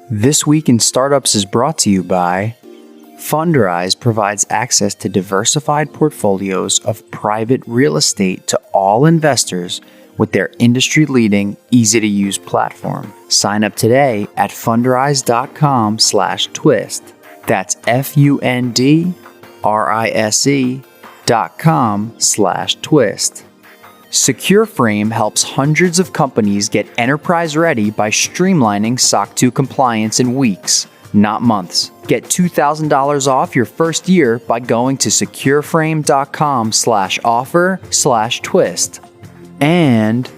This Week in Startups is brought to you by Fundrise provides access to diversified portfolios of private real estate to all investors with their industry-leading, easy-to-use platform. Sign up today at fundrise.com/twist. That's fundrise.com/twist. Secureframe helps hundreds of companies get enterprise ready by streamlining SOC 2 compliance in weeks, not months. Get $2,000 off your first year by going to secureframe.com/offer/twist. And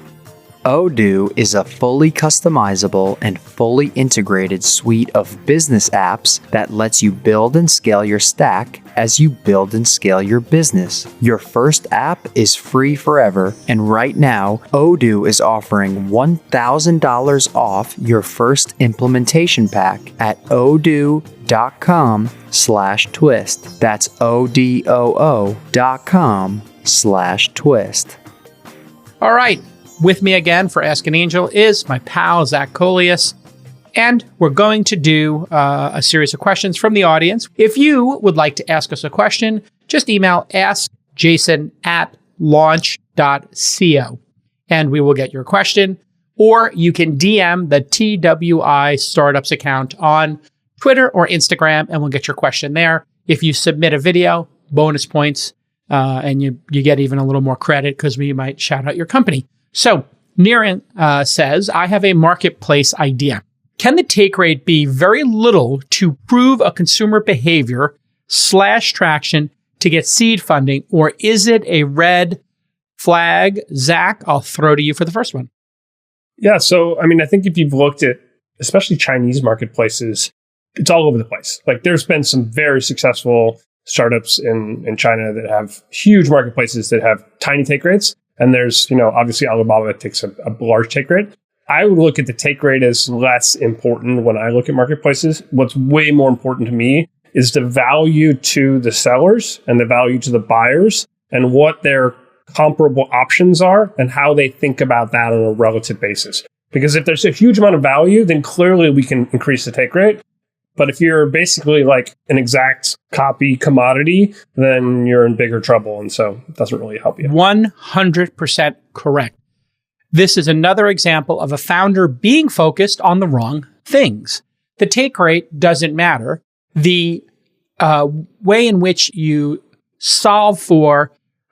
Odoo is a fully customizable and fully integrated suite of business apps that lets you build and scale your stack as you build and scale your business. Your first app is free forever, and right now, Odoo is offering $1,000 off your first implementation pack at odoo.com/twist. That's odoo.com/twist. All right. With me again for Ask an Angel is my pal, Zach Coelius. And we're going to do a series of questions from the audience. If you would like to ask us a question, just email askjason@launch.co and we will get your question. Or you can DM the TWI Startups account on Twitter or Instagram and we'll get your question there. If you submit a video, bonus points, and you get even a little more credit because we might shout out your company. So Niran says, I have a marketplace idea. Can the take rate be very little to prove a consumer behavior / traction to get seed funding, or is it a red flag? Zach, I'll throw to you for the first one. Yeah, so I think if you've looked at especially Chinese marketplaces, it's all over the place. Like there's been some very successful startups in China that have huge marketplaces that have tiny take rates. And there's, obviously Alibaba takes a large take rate. I would look at the take rate as less important when I look at marketplaces. What's way more important to me is the value to the sellers and the value to the buyers and what their comparable options are and how they think about that on a relative basis. Because if there's a huge amount of value, then clearly we can increase the take rate. But if you're basically like an exact copy commodity, then you're in bigger trouble. And so it doesn't really help you. 100% correct. This is another example of a founder being focused on the wrong things. The take rate doesn't matter. The way in which you solve for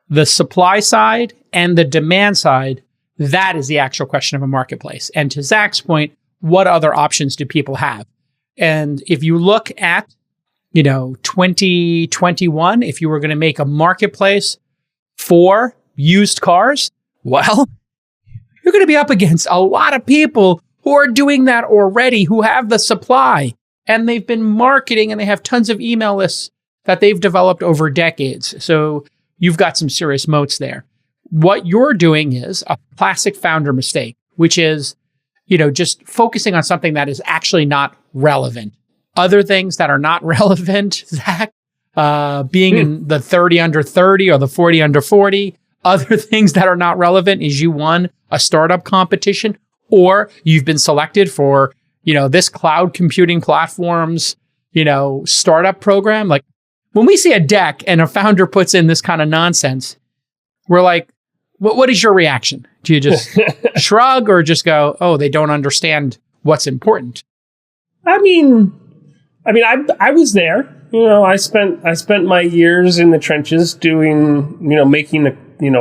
the supply side and the demand side, that is the actual question of a marketplace. And to Zach's point, what other options do people have? And if you look at, 2021, if you were going to make a marketplace for used cars, well, you're going to be up against a lot of people who are doing that already, who have the supply, and they've been marketing and they have tons of email lists that they've developed over decades. So you've got some serious moats there. What you're doing is a classic founder mistake, which is just focusing on something that is actually not relevant. Other things that are not relevant, Zach, being in the 30 under 30 or the 40 under 40. Other things that are not relevant is you won a startup competition or you've been selected for, this cloud computing platform's, startup program. Like when we see a deck and a founder puts in this kind of nonsense, we're like, what is your reaction? Do you just shrug or just go, oh, they don't understand what's important? I was there. I spent my years in the trenches doing, making a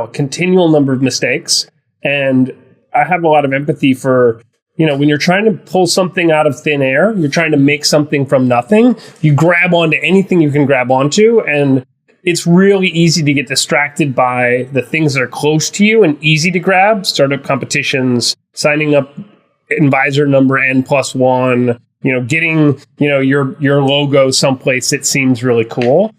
continual number of mistakes. And I have a lot of empathy for, when you're trying to pull something out of thin air, you're trying to make something from nothing, you grab onto anything you can grab onto. And it's really easy to get distracted by the things that are close to you and easy to grab. Startup competitions, signing up advisor number N+1, getting, your logo someplace that seems really cool.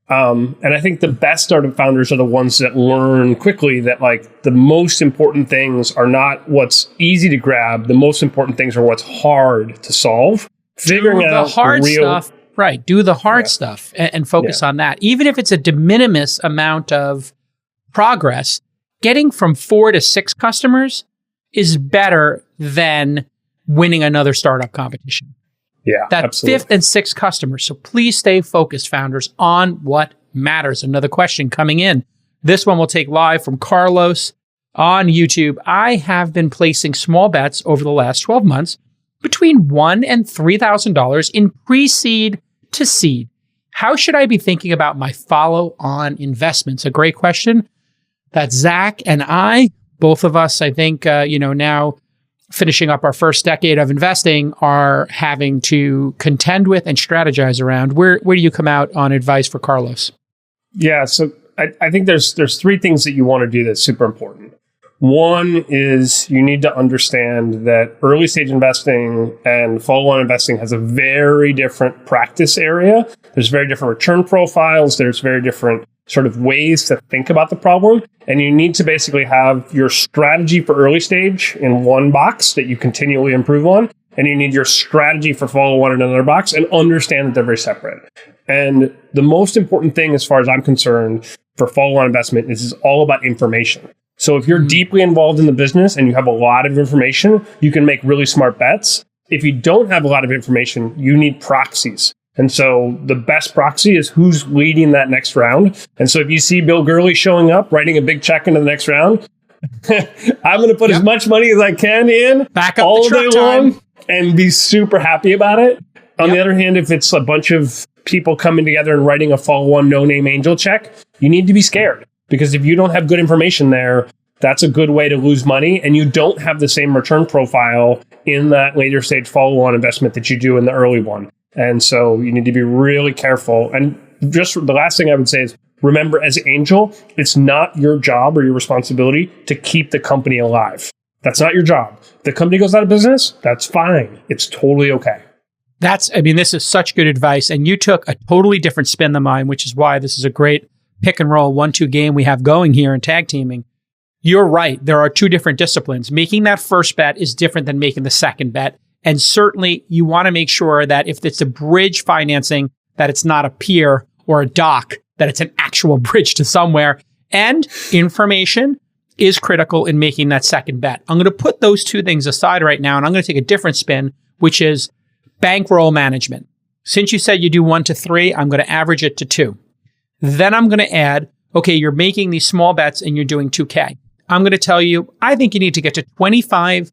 And I think the best startup founders are the ones that learn quickly that like the most important things are not what's easy to grab. The most important things are what's hard to solve. Figuring out the hard stuff. Right. Do the hard stuff and focus on that. Even if it's a de minimis amount of progress, getting from 4 to 6 customers is better than winning another startup competition. Yeah, that absolutely. fifth and sixth customers. So please stay focused, founders, on what matters. Another question coming in. This one will take live from Carlos on YouTube. I have been placing small bets over the last 12 months between $1,000 and $3,000 in pre-seed to seed. How should I be thinking about my follow-on investments? A great question that Zach and I, both of us, I think, now finishing up our first decade of investing, are having to contend with and strategize around. Where do you come out on advice for Carlos? Yeah, so I think there's three things that you want to do that's super important. One is you need to understand that early stage investing and follow-on investing has a very different practice area. There's very different return profiles. There's very different sort of ways to think about the problem. And you need to basically have your strategy for early stage in one box that you continually improve on. And you need your strategy for follow-on in another box, and understand that they're very separate. And the most important thing, as far as I'm concerned, for follow-on investment is all about information. So if you're deeply involved in the business and you have a lot of information, you can make really smart bets. If you don't have a lot of information, you need proxies. And so the best proxy is who's leading that next round. And so if you see Bill Gurley showing up, writing a big check into the next round, I'm going to put as much money as I can in Back up all the truck day long time. and be super happy about it. On the other hand, if it's a bunch of people coming together and writing a follow-on no-name angel check, you need to be scared. Because if you don't have good information there, that's a good way to lose money. And you don't have the same return profile in that later stage follow-on investment that you do in the early one. And so you need to be really careful. And just the last thing I would say is, remember, as angel, it's not your job or your responsibility to keep the company alive. That's not your job. If the company goes out of business, that's fine. It's totally okay. This is such good advice. And you took a totally different spin than mine, which is why this is a great pick and roll 1-2 game we have going here in tag teaming. You're right. There are two different disciplines. Making that first bet is different than making the second bet. And certainly you want to make sure that if it's a bridge financing, that it's not a pier or a dock, that it's an actual bridge to somewhere. And information is critical in making that second bet. I'm going to put those two things aside right now, and I'm going to take a different spin, which is bankroll management. Since you said you do 1 to 3, I'm going to average it to 2. Then I'm going to add, okay, you're making these small bets and you're doing 2K. I'm going to tell you, I think you need to get to 25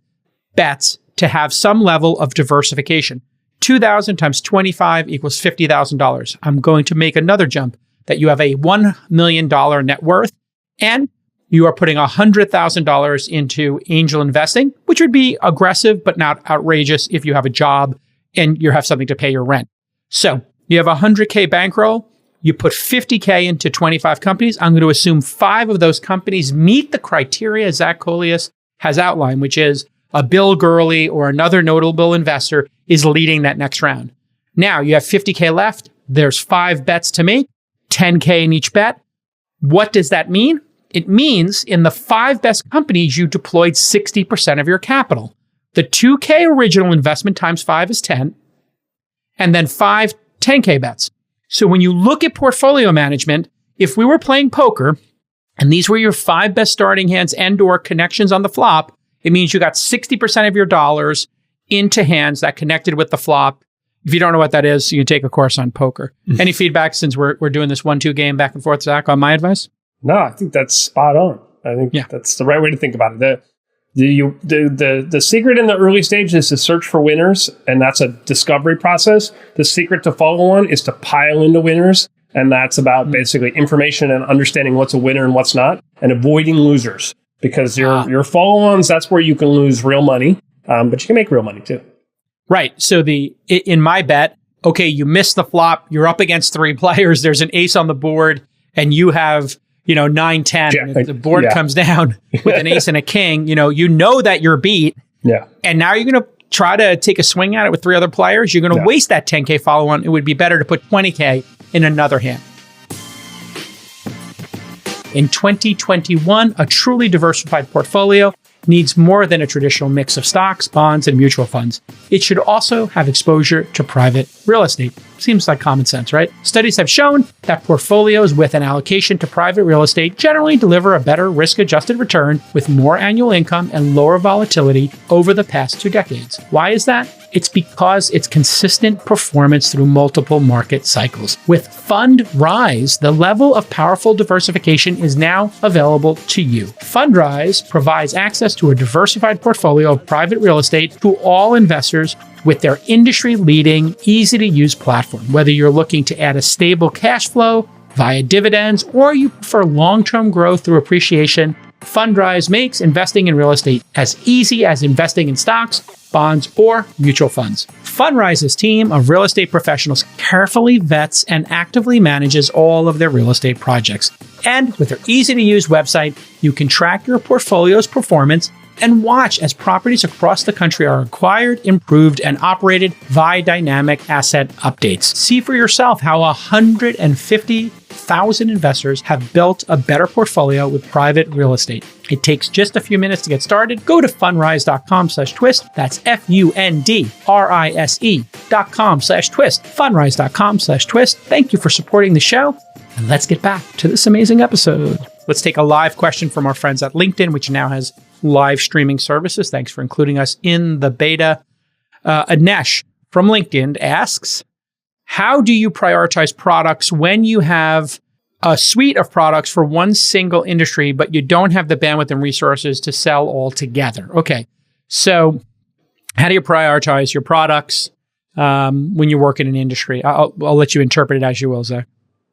bets to have some level of diversification. 2,000 times 25 equals $50,000. I'm going to make another jump that you have a $1 million net worth and you are putting $100,000 into angel investing, which would be aggressive, but not outrageous if you have a job and you have something to pay your rent. So you have a 100K bankroll. You put 50K into 25 companies. I'm going to assume 5 of those companies meet the criteria Zach Coelius has outlined, which is a Bill Gurley or another notable investor is leading that next round. Now you have 50K left. There's 5 bets to make, 10K in each bet. What does that mean? It means in the 5 best companies, you deployed 60% of your capital. The 2K original investment times 5 is 10, and then 5 10K bets. So when you look at portfolio management, if we were playing poker and these were your 5 best starting hands and or connections on the flop, it means you got 60% of your dollars into hands that connected with the flop. If you don't know what that is, you can take a course on poker. Any feedback since we're doing this 1-2 game back and forth, Zach, on my advice? No, I think that's spot on. I think that's the right way to think about it. The secret in the early stage is to search for winners, and that's a discovery process. The secret to follow on is to pile into winners, and that's about basically information and understanding what's a winner and what's not, and avoiding losers. Because your follow-ons, that's where you can lose real money, but you can make real money too. Right. So in my bet, okay, you missed the flop, you're up against 3 players, there's an ace on the board, and you have 9-10. The board comes down with an ace and a king. You know that you're beat. Yeah. And now you're going to try to take a swing at it with 3 other players. You're going to waste that 10K follow-on. It would be better to put 20K in another hand. In 2021, a truly diversified portfolio needs more than a traditional mix of stocks, bonds, and mutual funds. It should also have exposure to private real estate. Seems like common sense, right? Studies have shown that portfolios with an allocation to private real estate generally deliver a better risk-adjusted return with more annual income and lower volatility over the past 2 decades. Why is that? It's because it's consistent performance through multiple market cycles. With Fundrise, the level of powerful diversification is now available to you. Fundrise provides access to a diversified portfolio of private real estate to all investors with their industry-leading, easy-to-use platform. Whether you're looking to add a stable cash flow via dividends or you prefer long-term growth through appreciation, Fundrise makes investing in real estate as easy as investing in stocks, bonds, or mutual funds. Fundrise's team of real estate professionals carefully vets and actively manages all of their real estate projects. And with their easy-to-use website, you can track your portfolio's performance and watch as properties across the country are acquired, improved, and operated via dynamic asset updates. See for yourself how 150,000 investors have built a better portfolio with private real estate. It takes just a few minutes to get started. Go to fundrise.com/twist. That's fundrise.com/twist. Fundrise.com/twist. Thank you for supporting the show. And let's get back to this amazing episode. Let's take a live question from our friends at LinkedIn, which now has live streaming services. Thanks for including us in the beta. Anesh from LinkedIn asks, how do you prioritize products when you have a suite of products for one single industry, but you don't have the bandwidth and resources to sell all together? Okay, so how do you prioritize your products when you work in an industry? I'll let you interpret it as you will, Zach.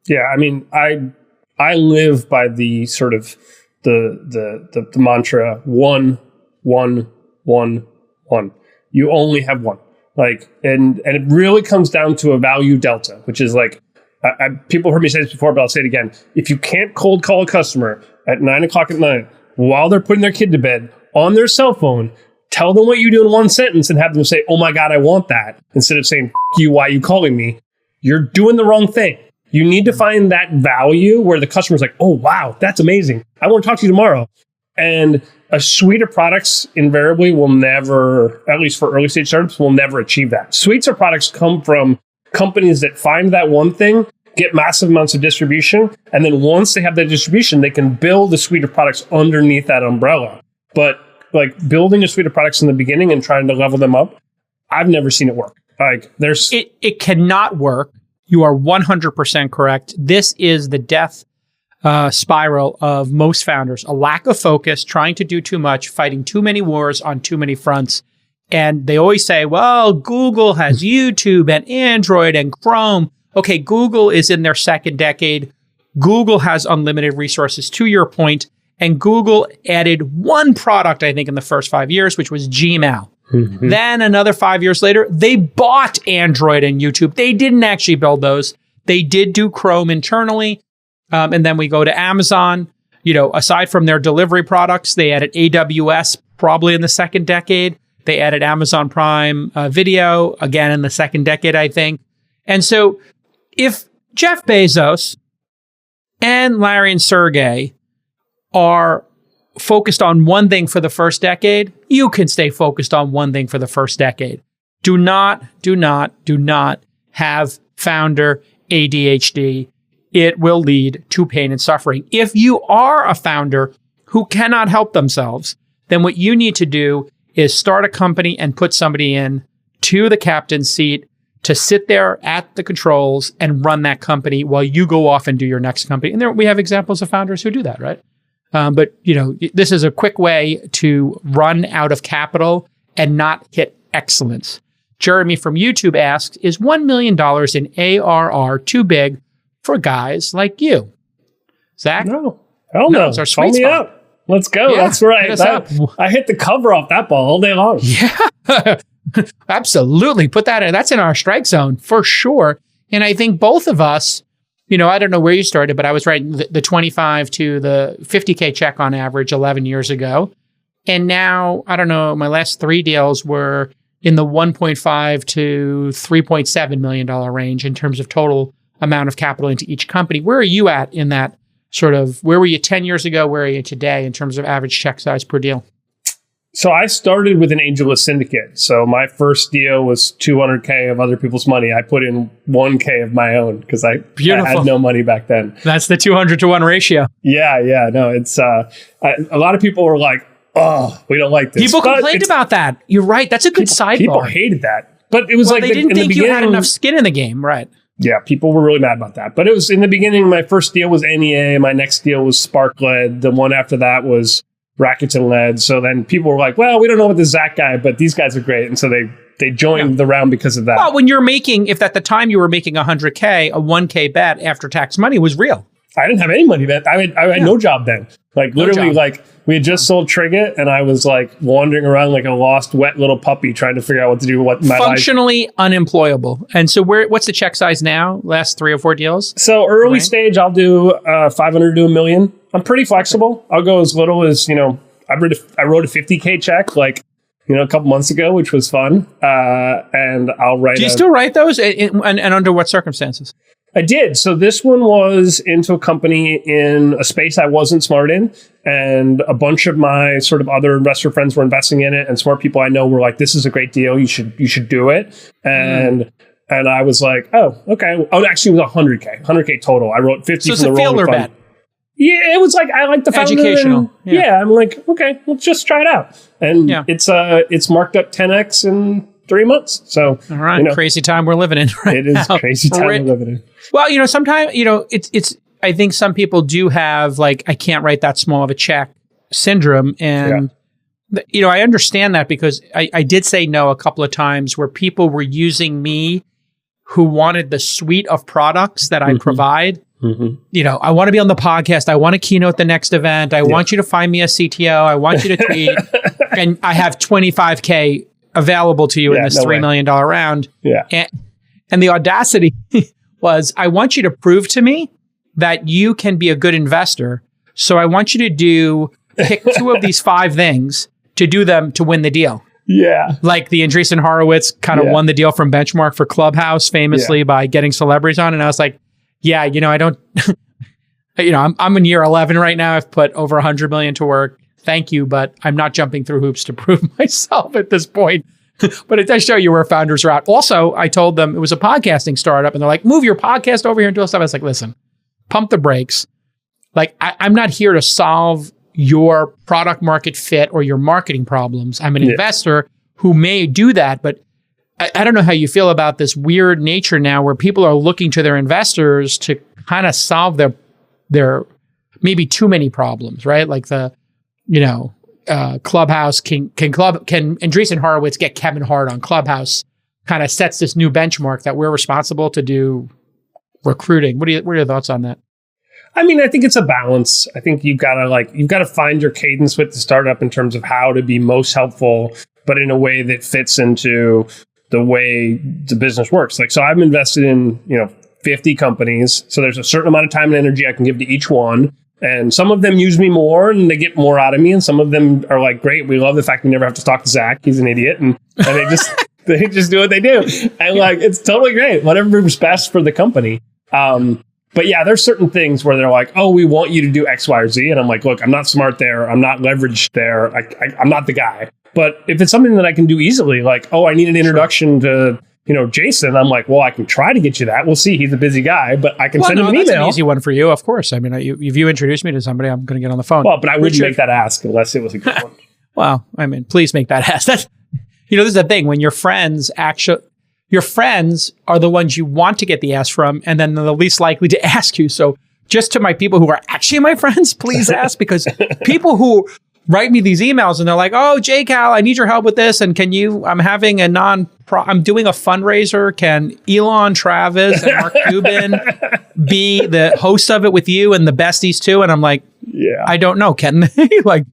Yeah, I mean, I live by the sort of the mantra one. You only have one. Like, and it really comes down to a value delta, which is like, people heard me say this before, but I'll say it again. If you can't cold call a customer at 9:00 at night while they're putting their kid to bed on their cell phone, tell them what you do in one sentence and have them say, "Oh my God, I want that," instead of saying, "F you, why are you calling me?" You're doing the wrong thing. You need to find that value where the customer's like, "Oh, wow, that's amazing. I want to talk to you tomorrow." And a suite of products invariably will never, at least for early stage startups, will never achieve that. Suites of products come from companies that find that one thing, get massive amounts of distribution, and then once they have that distribution, they can build a suite of products underneath that umbrella. But like building a suite of products in the beginning and trying to level them up, I've never seen it work. Like it cannot work. You are 100% correct. This is the death spiral of most founders. A lack of focus, trying to do too much, fighting too many wars on too many fronts. And they always say, well, Google has YouTube and Android and Chrome. Okay, Google is in their second decade. Google has unlimited resources, to your point. And Google added one product, I think, in the first 5 years, which was Gmail. Mm-hmm. Then another 5 years later, they bought Android and YouTube. They didn't actually build those. They did do Chrome internally. And then we go to Amazon. You know, aside from their delivery products, they added AWS probably in the second decade. They added Amazon Prime Video again in the second decade, I think. And so if Jeff Bezos and Larry and Sergey are focused on one thing for the first decade, you can stay focused on one thing for the first decade. Do not have founder ADHD. It will lead to pain and suffering. If you are a founder who cannot help themselves, then what you need to do is start a company and put somebody in to the captain's seat to sit there at the controls and run that company while you go off and do your next company. And there we have examples of founders who do that, right? But you know, this is a quick way to run out of capital and not hit excellence. Jeremy from YouTube asks, is $1 million in ARR too big for guys like you? Zach? No. Hell no. It's our sweet spot. Me up. Let's go. Yeah, that's right. I hit the cover off that ball all day long. Yeah. Absolutely. Put that in. That's in our strike zone for sure. And I think both of us, you know, I don't know where you started, but I was writing the 25 to the 50K check on average 11 years ago. And now, I don't know, my last 3 deals were in the 1.5 to $3.7 million range in terms of total amount of capital into each company. Where are you at in that sort of, where were you 10 years ago? Where are you today in terms of average check size per deal? So I started with an AngelList syndicate. So my first deal was $200K of other people's money. I put in $1K of my own because I had no money back then. That's the 200-to-1 ratio. Yeah. No, it's a lot of people were like, "Oh, we don't like this." People complained about that. You're right. That's a good sidebar. People hated that, but it was they didn't think you had enough skin in the game, right? Yeah, people were really mad about that. But it was in the beginning. My first deal was NEA. My next deal was Spark-led. The one after that was Rakuten-led. So then people were like, well, we don't know about the Zach guy, but these guys are great. And so they joined the round because of that. Well, when you're making, if at the time you were making $100K, a $1K bet after tax money was real. I didn't have any money then. I had no job then. Like literally, like we had just sold Trigget, and I was like wandering around like a lost, wet little puppy trying to figure out what to do with my life. Functionally unemployable. And so what's the check size now? Last 3 or 4 deals? So early stage, I'll do 500 to $1 million. I'm pretty flexible. I'll go as little as, I wrote a 50K check like, a couple months ago, which was fun. And I'll write. Do you still write those? And under what circumstances? I did. So this one was into a company in a space I wasn't smart in. And a bunch of my sort of other investor friends were investing in it. And smart people I know were like, this is a great deal. You should do it. And I was like, oh, okay. Oh, actually, it was 100K total. I wrote 50 so for the rolling failure fund. Bet. Yeah, it was like, I like the founder. Educational. Yeah, I'm like, okay, let's just try it out. And it's marked up 10x in 3 months. So, all right, crazy time we're living in right It is now. crazy time we're living in. Well, sometimes, it's, I think some people do have like, I can't write that small of a check syndrome. And, I understand that because I did say no a couple of times where people were using me who wanted the suite of products that I provide. Mm-hmm. I want to be on the podcast. I want to keynote the next event. I want you to find me a CTO. I want you to tweet. And I have 25K available to you in this $3 million round. Yeah. And the audacity was, I want you to prove to me that you can be a good investor. So I want you to pick 2 of these 5 things to do them to win the deal. Yeah. Like the Andreessen Horowitz kind of won the deal from Benchmark for Clubhouse famously by getting celebrities on. And I was like, I don't, I'm in year 11 right now. I've put over 100 million to work. Thank you. But I'm not jumping through hoops to prove myself at this point. But it does show you where founders are at. Also, I told them it was a podcasting startup and they're like, move your podcast over here and do stuff. I was like, listen, pump the brakes. Like, I'm not here to solve your product market fit or your marketing problems. I'm an investor who may do that, but I don't know how you feel about this weird nature now where people are looking to their investors to kind of solve their maybe too many problems, right? Like the, Clubhouse can Andreessen Horowitz get Kevin Hart on Clubhouse kind of sets this new benchmark that we're responsible to do recruiting. What are your thoughts on that? I mean, I think it's a balance. I think you've got to find your cadence with the startup in terms of how to be most helpful, but in a way that fits into the way the business works. Like, so I'm invested in, 50 companies. So there's a certain amount of time and energy I can give to each one. And some of them use me more and they get more out of me. And some of them are like, great, we love the fact we never have to talk to Zach. He's an idiot. And they just, they just do what they do. And like, it's totally great. Whatever's best for the company. But yeah, there's certain things where they're like, oh, we want you to do X, Y, or Z. And I'm like, look, I'm not smart there. I'm not leveraged there. I'm not the guy. But if it's something that I can do easily, like, oh, I need an introduction to, Jason, I'm like, well, I can try to get you that. We'll see. He's a busy guy, but I can send him an email. That's an easy one for you, of course. I mean, if you introduce me to somebody, I'm going to get on the phone. Well, but I wouldn't make that ask unless it was a good one. Well, I mean, please make that ask. That's, this is the thing. When your friends are the ones you want to get the ask from, and then they're the least likely to ask you. So just to my people who are actually my friends, please ask, because people who write me these emails and they're like, oh, Cal, I need your help with this. And I'm having I'm doing a fundraiser. Can Elon, Travis, and Mark Cuban be the host of it with you and the besties too? And I'm like, yeah, I don't know. Can they? Like,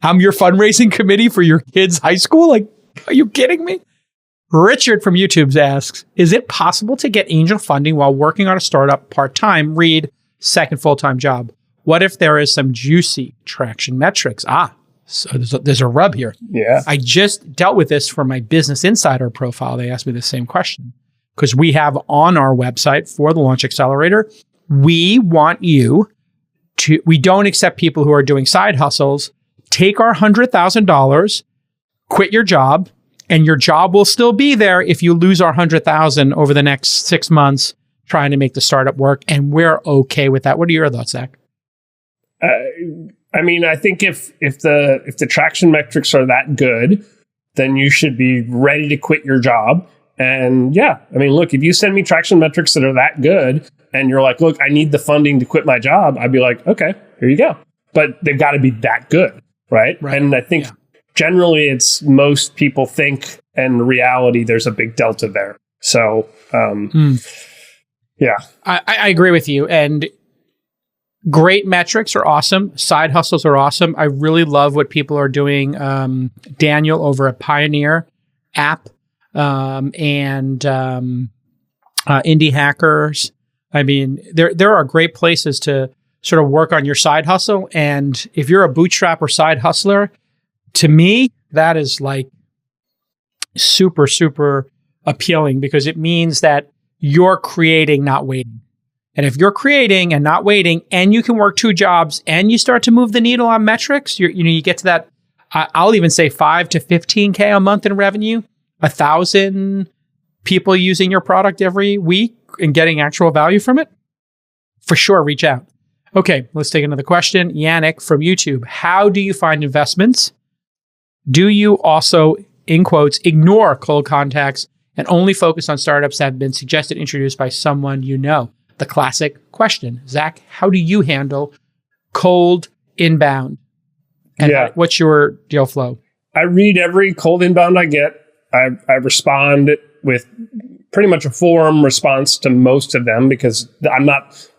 I'm your fundraising committee for your kids' high school? Like, are you kidding me? Richard from YouTube asks, is it possible to get angel funding while working on a startup part-time, read second full-time job? What if there is some juicy traction metrics? So there's a rub here. Yeah. I just dealt with this for my Business Insider profile. They asked me the same question because we have on our website for the Launch Accelerator, we don't accept people who are doing side hustles. Take our $100,000 quit your job, and your job will still be there if you lose our 100,000 over the next 6 months trying to make the startup work. And we're okay with that. What are your thoughts, Zach? I mean, I think if the traction metrics are that good, then you should be ready to quit your job. And yeah, I mean, look, if you send me traction metrics that are that good and you're like, look, I need the funding to quit my job, I'd be like, okay, here you go. But they've got to be that good, right? And I think generally it's most people think, and reality, there's a big delta there. So, yeah. I agree with you. And great metrics are awesome. Side hustles are awesome. I really love what people are doing. Daniel over at Pioneer app and Indie Hackers. I mean, there are great places to sort of work on your side hustle. And if you're a bootstrap or side hustler, to me, that is like super, super appealing because it means that you're creating, not waiting. And if you're creating and not waiting, and you can work 2 jobs, and you start to move the needle on metrics, you get to that. I'll even say 5 to 15K a month in revenue, 1,000 people using your product every week and getting actual value from it. For sure, reach out. Okay, let's take another question. Yannick from YouTube: how do you find investments? Do you also, in quotes, ignore cold contacts and only focus on startups that have been suggested, introduced by someone you know? The classic question. Zach, how do you handle cold inbound? And what's your deal flow? I read every cold inbound I get. I respond with pretty much a form response to most of them because I'm not,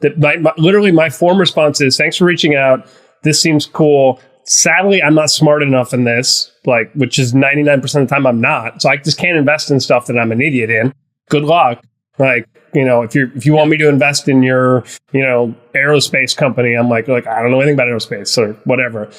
literally my form response is, thanks for reaching out. This seems cool. Sadly, I'm not smart enough in this, which is 99% of the time I'm not. So I just can't invest in stuff that I'm an idiot in. Good luck. If you want me to invest in your, aerospace company, I'm like, I don't know anything about aerospace or whatever.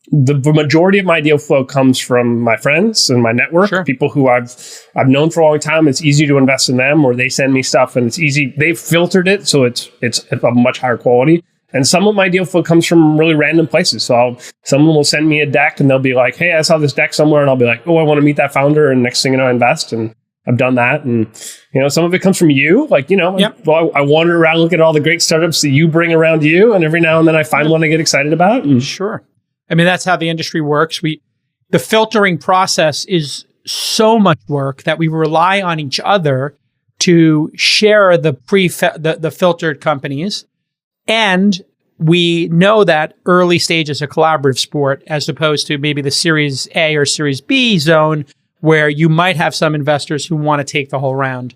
The majority of my deal flow comes from my friends and my network, people who I've known for a long time. It's easy to invest in them, or they send me stuff and it's easy. They've filtered it, so it's of much higher quality. And some of my deal flow comes from really random places. So someone will send me a deck and they'll be like, hey, I saw this deck somewhere, and I'll be like, oh, I want to meet that founder. And next thing you know, I invest, and I've done that. And, some of it comes from you. I wander around, look at all the great startups that you bring around you. And every now and then I find one I get excited about. And sure. I mean, that's how the industry works. The filtering process is so much work that we rely on each other to share the filtered companies. And we know that early stage is a collaborative sport, as opposed to maybe the Series A or Series B zone, where you might have some investors who want to take the whole round.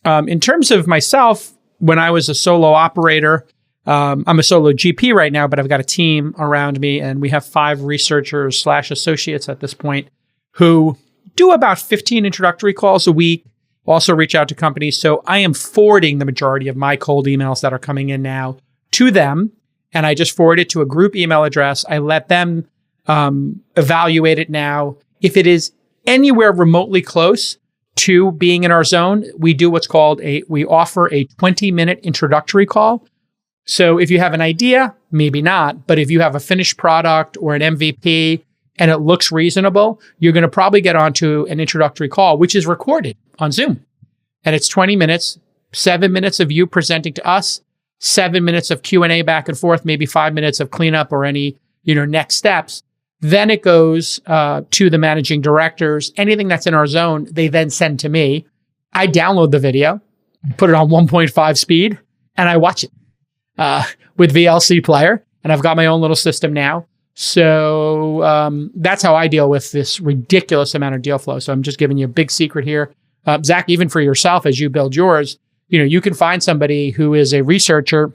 In terms of myself, when I was a solo operator, I'm a solo GP right now, but I've got a team around me, and we have 5 researchers / associates at this point who do about 15 introductory calls a week, also reach out to companies. So I am forwarding the majority of my cold emails that are coming in now to them, and I just forward it to a group email address. I let them evaluate it now. If it is anywhere remotely close to being in our zone, we do what's called we offer a 20-minute introductory call. So if you have an idea, maybe not, but if you have a finished product or an MVP and it looks reasonable, you're going to probably get onto an introductory call, which is recorded on Zoom. And it's 20 minutes, 7 minutes of you presenting to us, 7 minutes of Q&A back and forth, maybe 5 minutes of cleanup or any, next steps. Then it goes to the managing directors. Anything that's in our zone, they then send to me. I download the video, put it on 1.5 speed, and I watch it with VLC Player. And I've got my own little system now. So that's how I deal with this ridiculous amount of deal flow. So I'm just giving you a big secret here. Zach, even for yourself, as you build yours, you can find somebody who is a researcher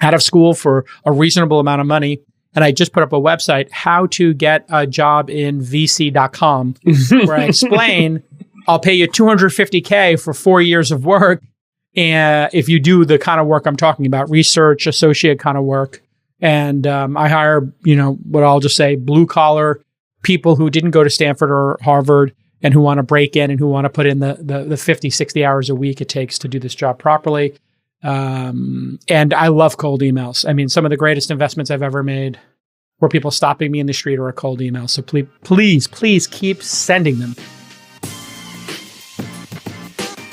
out of school for a reasonable amount of money. And I just put up a website, how to get a job in VC.com, where I explain, I'll pay you $250K for 4 years of work. And if you do the kind of work I'm talking about, research, associate kind of work. And I hire, what I'll just say, blue collar people who didn't go to Stanford or Harvard and who want to break in and who want to put in the 50, 60 hours a week it takes to do this job properly. And I love cold emails. I mean, some of the greatest investments I've ever made or people stopping me in the street or a cold email. So please keep sending them.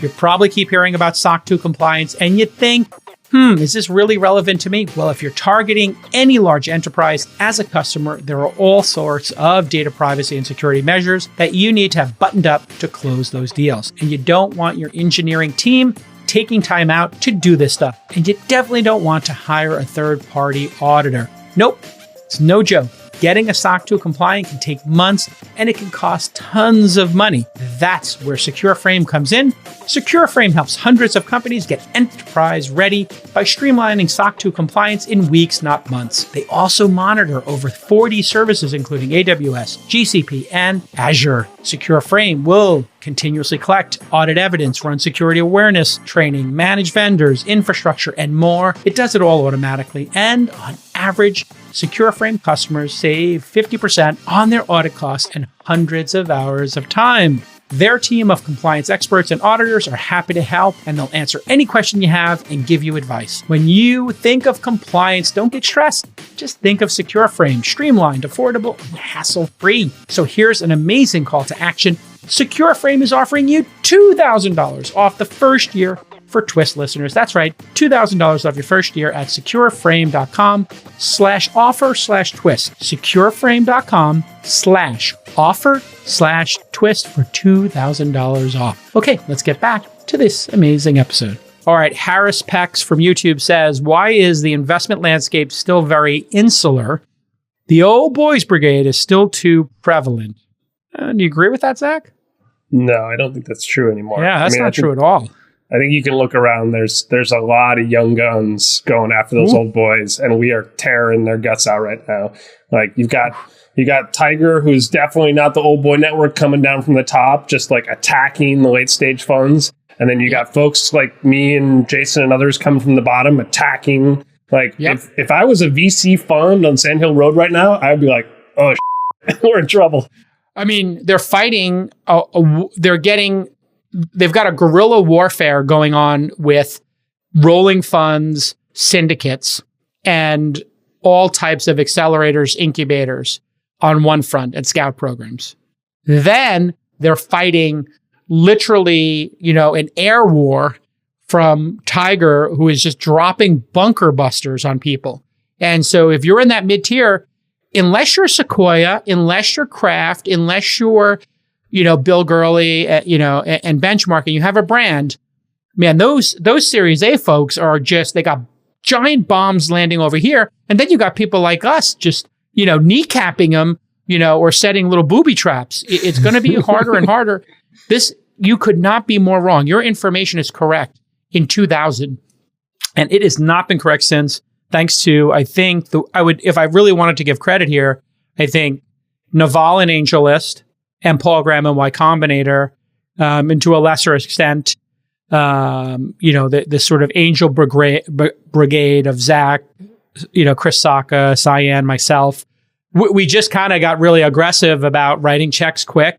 You probably keep hearing about SOC 2 compliance and you think, is this really relevant to me? Well, if you're targeting any large enterprise as a customer, there are all sorts of data privacy and security measures that you need to have buttoned up to close those deals. And you don't want your engineering team taking time out to do this stuff. And you definitely don't want to hire a third-party auditor. Nope, it's no joke. Getting a SOC 2 compliant can take months and it can cost tons of money. That's where Secureframe comes in. Secureframe helps hundreds of companies get enterprise ready by streamlining SOC 2 compliance in weeks, not months. They also monitor over 40 services, including AWS, GCP, and Azure. Secureframe will continuously collect audit evidence, run security awareness training, manage vendors, infrastructure, and more. It does it all automatically. And on average, Secureframe customers save 50% on their audit costs and hundreds of hours of time. Their team of compliance experts and auditors are happy to help, and they'll answer any question you have and give you advice. When you think of compliance, don't get stressed. Just think of Secureframe, streamlined, affordable, and hassle-free. So here's an amazing call to action. Secureframe is offering you $2,000 off the first year for Twist listeners. That's right, $2,000 off your first year at secureframe.com/offer/twist. Secureframe.com/offer/twist for $2,000 off. Okay, let's get back to this amazing episode. All right, Harris Pex from YouTube says, why is the investment landscape still very insular? The old boys brigade is still too prevalent. Do you agree with that, Zach? No, I don't think that's true anymore. Yeah, that's not true at all. I think you can look around. There's a lot of young guns going after those old boys, and we are tearing their guts out right now. Like you got Tiger, who's definitely not the old boy network, coming down from the top, just like attacking the late stage funds. And then you got folks like me and Jason and others coming from the bottom, attacking. Like if I was a VC fund on Sand Hill Road right now, I'd be like, oh, we're in trouble. I mean, they're fighting. They've got a guerrilla warfare going on with rolling funds, syndicates, and all types of accelerators, incubators on one front and scout programs. Then they're fighting literally, an air war from Tiger, who is just dropping bunker busters on people. And so if you're in that mid-tier, unless you're Sequoia, unless you're Kraft, unless you're Bill Gurley, and Benchmark, and you have a brand, man, those Series A folks are they got giant bombs landing over here. And then you got people like us just, kneecapping them, or setting little booby traps. It's going to be harder and harder. You could not be more wrong. Your information is correct in 2000. And it has not been correct since, thanks to, I think, if I really wanted to give credit here, I think Naval and AngelList, and Paul Graham and Y Combinator, and to a lesser extent, the sort of angel brigade of Zach, Chris Saka, Cyan, myself. We just kind of got really aggressive about writing checks quick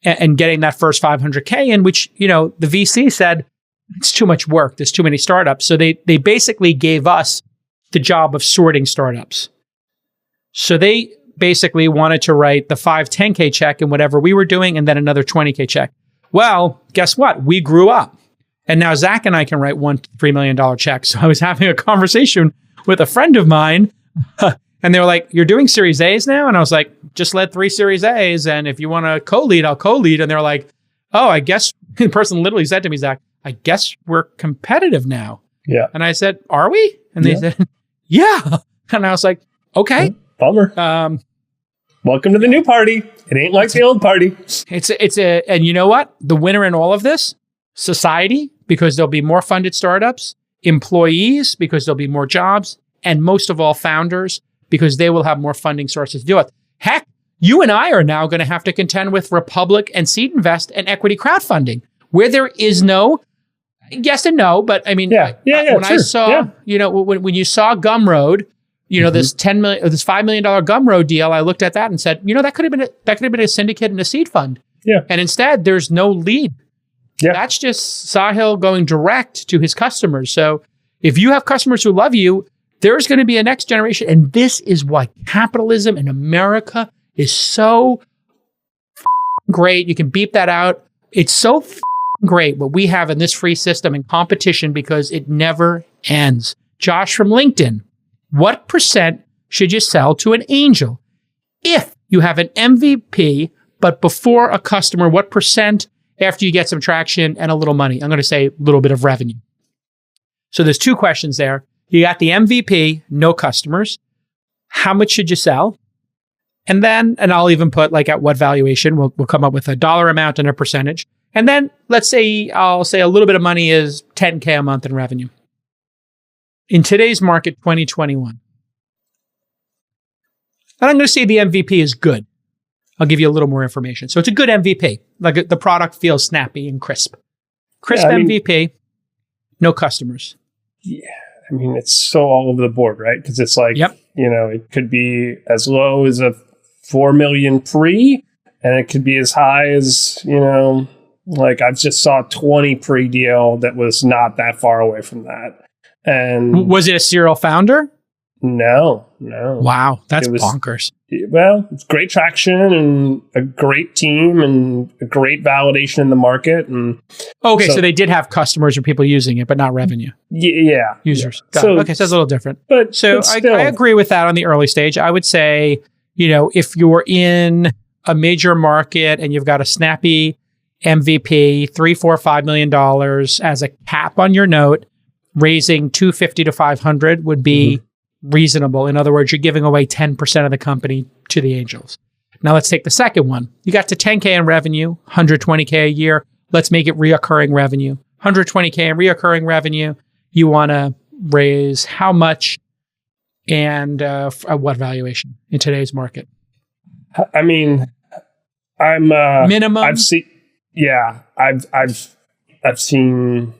and getting that first 500K in, which, the VC said, it's too much work. There's too many startups. So they basically gave us the job of sorting startups. So they basically wanted to write the 5-10K check in whatever we were doing and then another 20K check. Well, guess what? We grew up. And now Zach and I can write $1 to $3 million checks. So I was having a conversation with a friend of mine and they were like, you're doing Series A's now? And I was like, just led 3 Series A's. And if you want to co-lead, I'll co-lead. And they're like, oh, I guess the person literally said to me, Zach, I guess we're competitive now. Yeah. And I said, are we? And they said, yeah. And I was like, okay. Bummer. Welcome to the new party. It ain't like the old party. And you know what? The winner in all of this, society, because there'll be more funded startups, employees, because there'll be more jobs, and most of all, founders, because they will have more funding sources to do it. Heck, you and I are now going to have to contend with Republic and Seed Invest and equity crowdfunding, where there is no yes and no. But I mean, when I saw, when you saw Gumroad, this $5 million Gumroad deal, I looked at that and said, that could have been a syndicate and a seed fund. Yeah. And instead, there's no lead. Yeah. That's just Sahil going direct to his customers. So if you have customers who love you, There's going to be a next generation. And this is why capitalism in America is so great. You can beep that out. It's so great what we have in this free system and competition because it never ends. Josh from LinkedIn, what percent should you sell to an angel? If you have an MVP, but before a customer, what percent after you get some traction and a little money? I'm going to say a little bit of revenue. So there's two questions there. You got the MVP, no customers. How much should you sell? And then, and I'll even put like at what valuation, we'll come up with a dollar amount and a percentage. And then let's say, I'll say a little bit of money is 10K a month in revenue. In today's market, 2021. And I'm going to say the MVP is good. I'll give you a little more information. So it's a good MVP. Like the product feels snappy and crisp. MVP, no customers. Yeah. I mean, it's so all over the board, right? Because it's like, it could be as low as a 4 million pre, and it could be as high as, like I just saw 20 pre-deal that was not that far away from that. And was it a serial founder? No. Wow, that's bonkers. Well, it's great traction and a great team and a great validation in the market. And okay, so they did have customers or people using it, but not revenue. Yeah, users. Yeah. Okay, so that's a little different. But so I agree with that on the early stage. I would say, if you're in a major market and you've got a snappy MVP, $3, $4, $5 million as a cap on your note, raising $250 to $500 would be reasonable. In other words, you're giving away 10% of the company to the angels. Now let's take the second one. You got to 10K in revenue, 120K a year. Let's make it reoccurring revenue. 120K in reoccurring revenue. You want to raise how much and at what valuation in today's market? I mean, I'm minimum. I've seen, I've seen,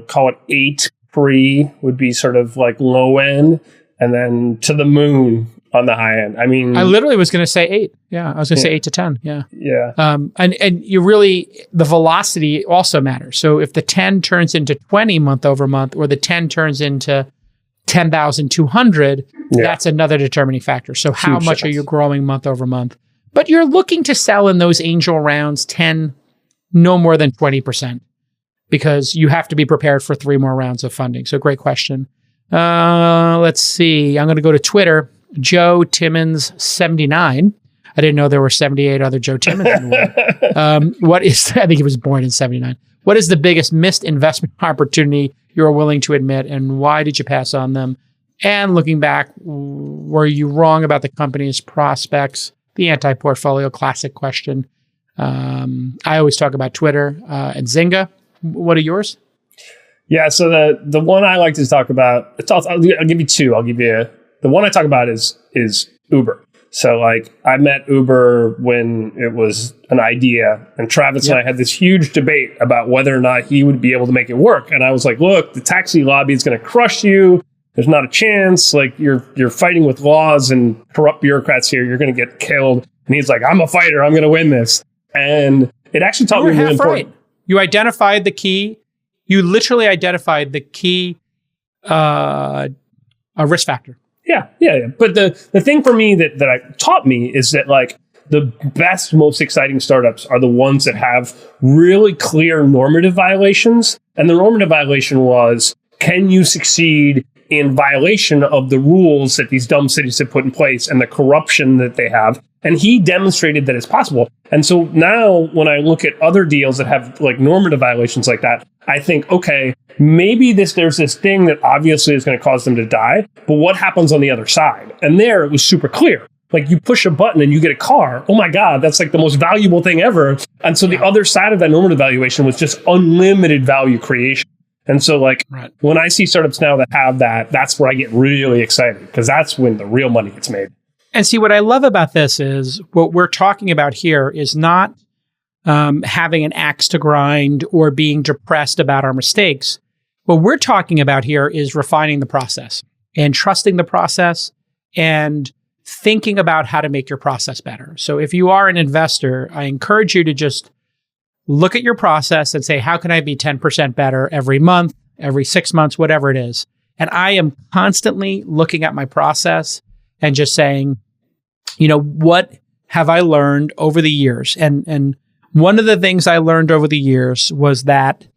call it 8 pre would be sort of like low end. And then to the moon on the high end. I mean, I literally was going to say 8. Yeah, I was going to say 8 to 10. Yeah. Yeah. And you really, the velocity also matters. So if the 10 turns into 20 month over month, or the 10 turns into 10,200, that's another determining factor. So how much are you growing month over month? But you're looking to sell in those angel rounds 10, no more than 20%, because you have to be prepared for 3 more rounds of funding. So great question. Let's see. I'm going to go to Twitter. Joe Timmons 79. I didn't know there were 78 other Joe Timmons in the world. What is? I think he was born in 79. What is the biggest missed investment opportunity you are willing to admit, and why did you pass on them? And looking back, were you wrong about the company's prospects? The anti-portfolio classic question. I always talk about Twitter and Zynga. What are yours? Yeah, so the one I like to talk about, I'll give you 2. I'll give you the one I talk about is Uber. So like I met Uber when it was an idea, and Travis and I had this huge debate about whether or not he would be able to make it work. And I was like, look, the taxi lobby is going to crush you. There's not a chance. Like you're fighting with laws and corrupt bureaucrats here. You're going to get killed. And he's like, I'm a fighter. I'm going to win this. And it actually taught me really important. Right. You identified the key. You literally identified the key risk factor. Yeah. But the thing for me that taught me is that like the best, most exciting startups are the ones that have really clear normative violations. And the normative violation was, can you succeed in violation of the rules that these dumb cities have put in place and the corruption that they have? And he demonstrated that it's possible. And so now when I look at other deals that have like normative violations like that, I think, okay, maybe there's this thing that obviously is going to cause them to die, but what happens on the other side? And there it was super clear. Like you push a button and you get a car. Oh my God, that's like the most valuable thing ever. And so the other side of that normative valuation was just unlimited value creation. And so like when I see startups now that have that, that's where I get really excited, because that's when the real money gets made. And see, what I love about this is what we're talking about here is not having an axe to grind or being depressed about our mistakes. What we're talking about here is refining the process and trusting the process and thinking about how to make your process better. So if you are an investor, I encourage you to just look at your process and say, how can I be 10% better every month, every 6 months, whatever it is? And I am constantly looking at my process and just saying, what have I learned over the years? And one of the things I learned over the years was that,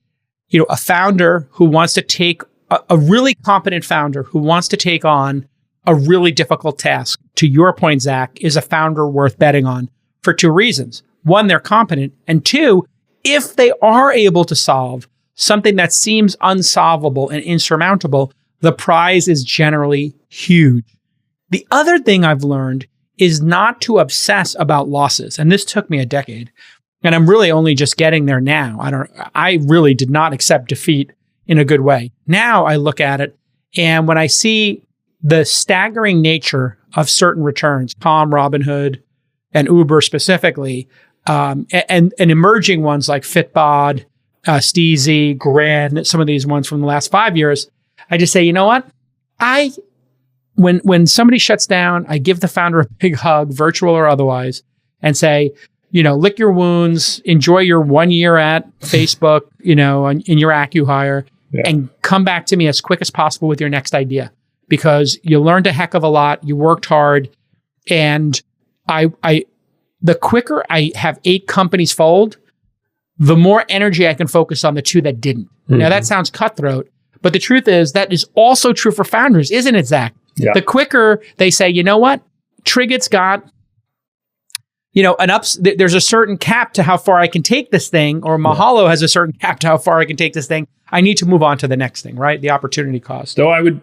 a founder who wants to take a really competent founder who wants to take on a really difficult task, to your point, Zach, is a founder worth betting on for two reasons. One, they're competent. And two, if they are able to solve something that seems unsolvable and insurmountable, the prize is generally huge. The other thing I've learned is not to obsess about losses. And this took me a decade. And I'm really only just getting there now. I really did not accept defeat in a good way. Now I look at it, and when I see the staggering nature of certain returns, Palm, Robinhood, and Uber specifically, and emerging ones like Fitbod, Steezy, Grand, some of these ones from the last 5 years, I just say, you know what? When somebody shuts down, I give the founder a big hug, virtual or otherwise, and say, lick your wounds, enjoy your 1 year at Facebook, in your AccuHire, and come back to me as quick as possible with your next idea, because you learned a heck of a lot, you worked hard, and the quicker I have 8 companies fold, the more energy I can focus on the 2 that didn't. Mm-hmm. Now that sounds cutthroat, but the truth is that is also true for founders, isn't it, Zach? Yeah. The quicker they say, you know what, Triggett's got, there's a certain cap to how far I can take this thing, or Mahalo has a certain cap to how far I can take this thing. I need to move on to the next thing, right? The opportunity cost. So I would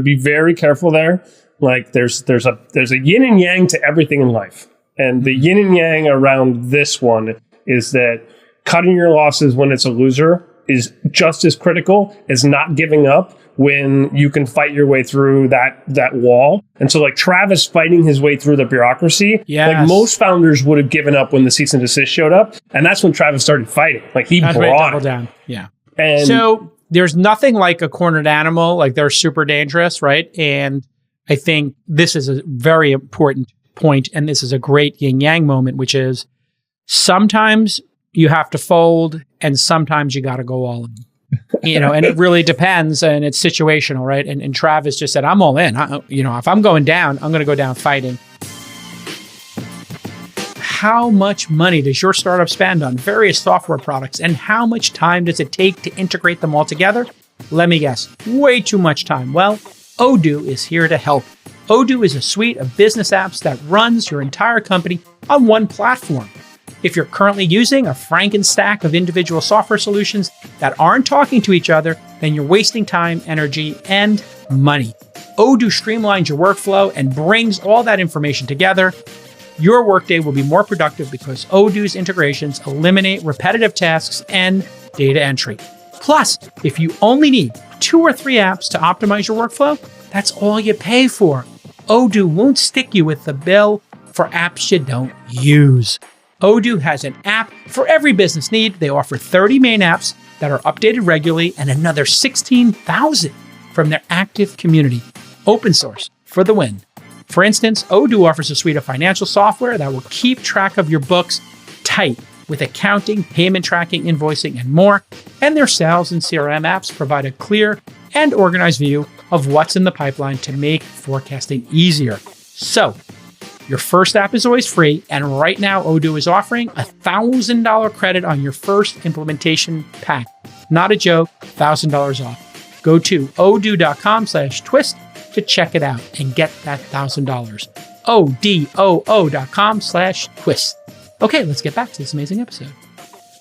be very careful there. Like there's a yin and yang to everything in life. And the yin and yang around this one is that cutting your losses when it's a loser is just as critical as not giving up when you can fight your way through that wall. And so like Travis fighting his way through the bureaucracy, like most founders would have given up when the cease and desist showed up. And that's when Travis started fighting. Like he brought it down. Yeah. And so there's nothing like a cornered animal. Like they're super dangerous, right? And I think this is a very important point, and this is a great yin-yang moment, which is sometimes you have to fold and sometimes you got to go all in. And it really depends, and it's situational, right? And Travis just said, I'm all in. If I'm going down, I'm going to go down fighting. How much money does your startup spend on various software products, and how much time does it take to integrate them all together? Let me guess, way too much time. Well, Odoo is here to help. Odoo is a suite of business apps that runs your entire company on one platform. If you're currently using a Frankenstack of individual software solutions that aren't talking to each other, then you're wasting time, energy, and money. Odoo streamlines your workflow and brings all that information together. Your workday will be more productive because Odoo's integrations eliminate repetitive tasks and data entry. Plus, if you only need 2 or 3 apps to optimize your workflow, that's all you pay for. Odoo won't stick you with the bill for apps you don't use. Odoo has an app for every business need. They offer 30 main apps that are updated regularly and another 16,000 from their active community. Open source for the win. For instance, Odoo offers a suite of financial software that will keep track of your books tight with accounting, payment tracking, invoicing, and more. And their sales and CRM apps provide a clear and organized view of what's in the pipeline to make forecasting easier. So, your first app is always free, and right now Odoo is offering a $1,000 credit on your first implementation pack. Not a joke, $1,000 off. Go to odoo.com/twist to check it out and get that $1,000. odoo.com/twist. Okay, let's get back to this amazing episode.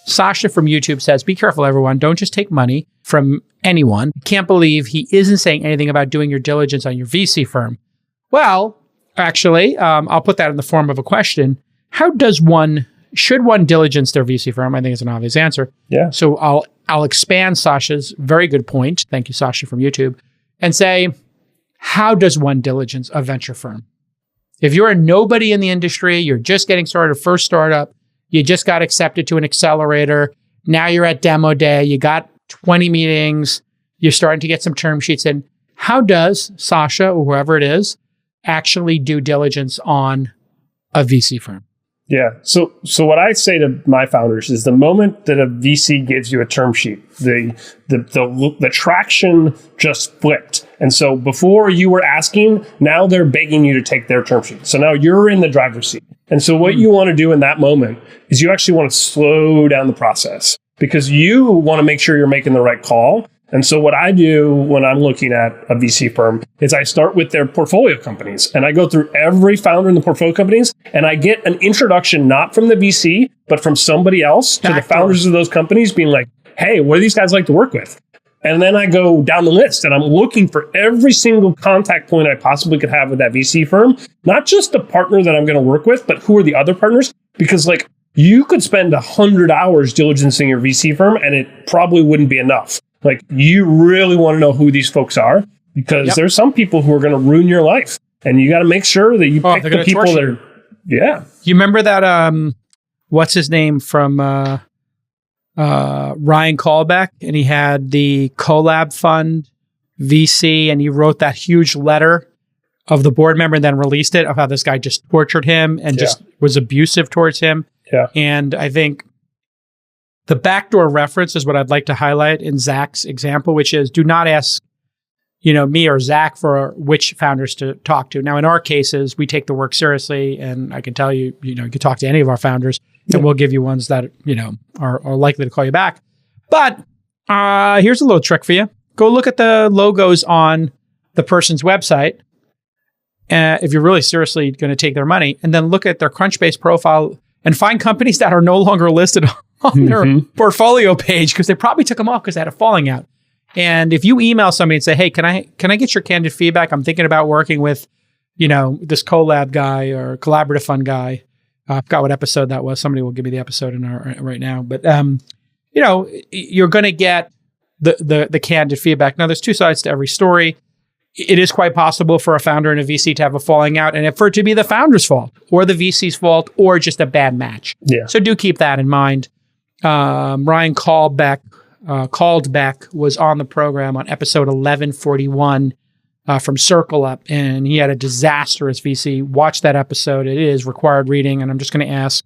Sasha from YouTube says, be careful, everyone. Don't just take money from anyone. Can't believe he isn't saying anything about doing your diligence on your VC firm. Well, actually, I'll put that in the form of a question. Should one diligence their VC firm? I think it's an obvious answer. Yeah. So I'll expand Sasha's very good point. Thank you, Sasha from YouTube. And say, how does one diligence a venture firm? If you're a nobody in the industry, you're just getting started, first startup, you just got accepted to an accelerator, now you're at demo day, you got 20 meetings, you're starting to get some term sheets in. How does Sasha, or whoever it is, actually do diligence on a VC firm? Yeah. So what I say to my founders is the moment that a VC gives you a term sheet, the traction just flipped. And so before you were asking, now they're begging you to take their term sheet. So now you're in the driver's seat. And so what you want to do in that moment is you actually want to slow down the process because you want to make sure you're making the right call. And so what I do when I'm looking at a VC firm is I start with their portfolio companies and I go through every founder in the portfolio companies and I get an introduction, not from the VC, but from somebody else to the founders of those companies being like, hey, what do these guys like to work with? And then I go down the list and I'm looking for every single contact point I possibly could have with that VC firm, not just the partner that I'm going to work with, but who are the other partners? Because like you could spend 100 hours diligencing your VC firm and it probably wouldn't be enough. Like you really want to know who these folks are because there's some people who are going to ruin your life and you got to make sure that you pick the people that are, You remember that, what's his name from, Ryan Callback, and he had the Collab Fund VC and he wrote that huge letter of the board member and then released it of how this guy just tortured him and just was abusive towards him. Yeah. And I think the backdoor reference is what I'd like to highlight in Zach's example, which is do not ask, me or Zach for which founders to talk to. Now, in our cases, we take the work seriously, and I can tell you, you can talk to any of our founders, and we'll give you ones that, are likely to call you back. But here's a little trick for you. Go look at the logos on the person's website if you're really seriously going to take their money, and then look at their Crunchbase profile and find companies that are no longer listed on their portfolio page because they probably took them off because they had a falling out. And if you email somebody and say, hey, can I get your candid feedback? I'm thinking about working with, this collab guy or collaborative fund guy. I forgot what episode that was. Somebody will give me the episode right now. But, you're going to get the candid feedback. Now, there's two sides to every story. It is quite possible for a founder and a VC to have a falling out and for it to be the founder's fault or the VC's fault or just a bad match. Yeah. So do keep that in mind. Ryan Callback was on the program on episode 1141 from Circle Up, and he had a disastrous VC. Watch that episode. It is required reading, and I'm just going to ask